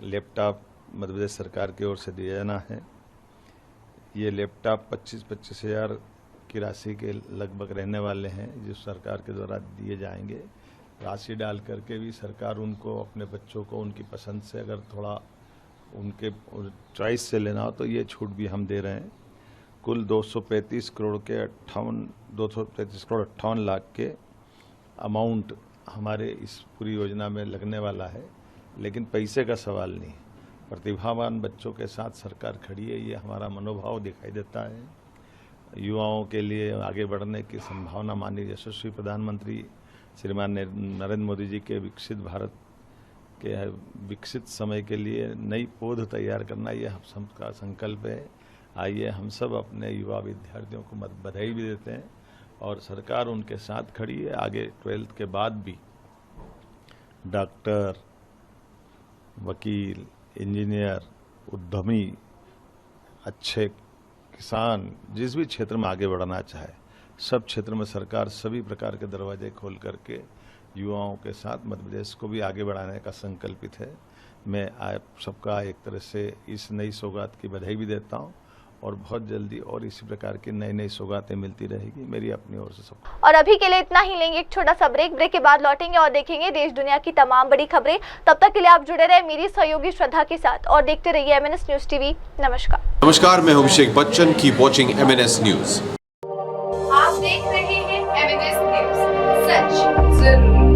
लैपटॉप मध्य प्रदेश सरकार की ओर से दिया जाना है। ये लैपटॉप 25 हज़ार की राशि के लगभग रहने वाले हैं जो सरकार के द्वारा दिए जाएंगे। राशि डाल करके भी सरकार उनको, अपने बच्चों को उनकी पसंद से अगर थोड़ा उनके चॉइस से लेना हो तो ये छूट भी हम दे रहे हैं। कुल 235 करोड़ 58 लाख के अमाउंट हमारे इस पूरी योजना में लगने वाला है। लेकिन पैसे का सवाल नहीं, प्रतिभावान बच्चों के साथ सरकार खड़ी है, ये हमारा मनोभाव दिखाई देता है। युवाओं के लिए आगे बढ़ने की संभावना माननीय यशस्वी प्रधानमंत्री श्रीमान नरेंद्र मोदी जी के विकसित भारत के विकसित समय के लिए नई पौध तैयार करना, ये हम सबका संकल्प है। आइए हम सब अपने युवा विद्यार्थियों को बधाई भी देते हैं और सरकार उनके साथ खड़ी है। आगे 12th के बाद भी डॉक्टर, वकील, इंजीनियर, उद्यमी, अच्छे किसान, जिस भी क्षेत्र में आगे बढ़ना चाहे, सब क्षेत्र में सरकार सभी प्रकार के दरवाजे खोल करके युवाओं के साथ मध्य प्रदेश को भी आगे बढ़ाने का संकल्पित है। मैं आप सबका एक तरह से इस नई सौगात की बधाई भी देता हूं और बहुत जल्दी और इसी प्रकार की नई सौगातें मिलती रहेगी मेरी अपनी ओर से सब। और अभी के लिए इतना ही, लेंगे एक छोटा सा ब्रेक के बाद लौटेंगे और देखेंगे देश दुनिया की तमाम बड़ी खबरें। तब तक के लिए आप जुड़े रहे मेरी सहयोगी श्रद्धा के साथ और देखते रहिए MNS न्यूज टीवी। नमस्कार, मैं हूं Abhishek Bachchan. Keep watching MNS news. आप देख रहे हैं MNS न्यूज, सच जरूरी।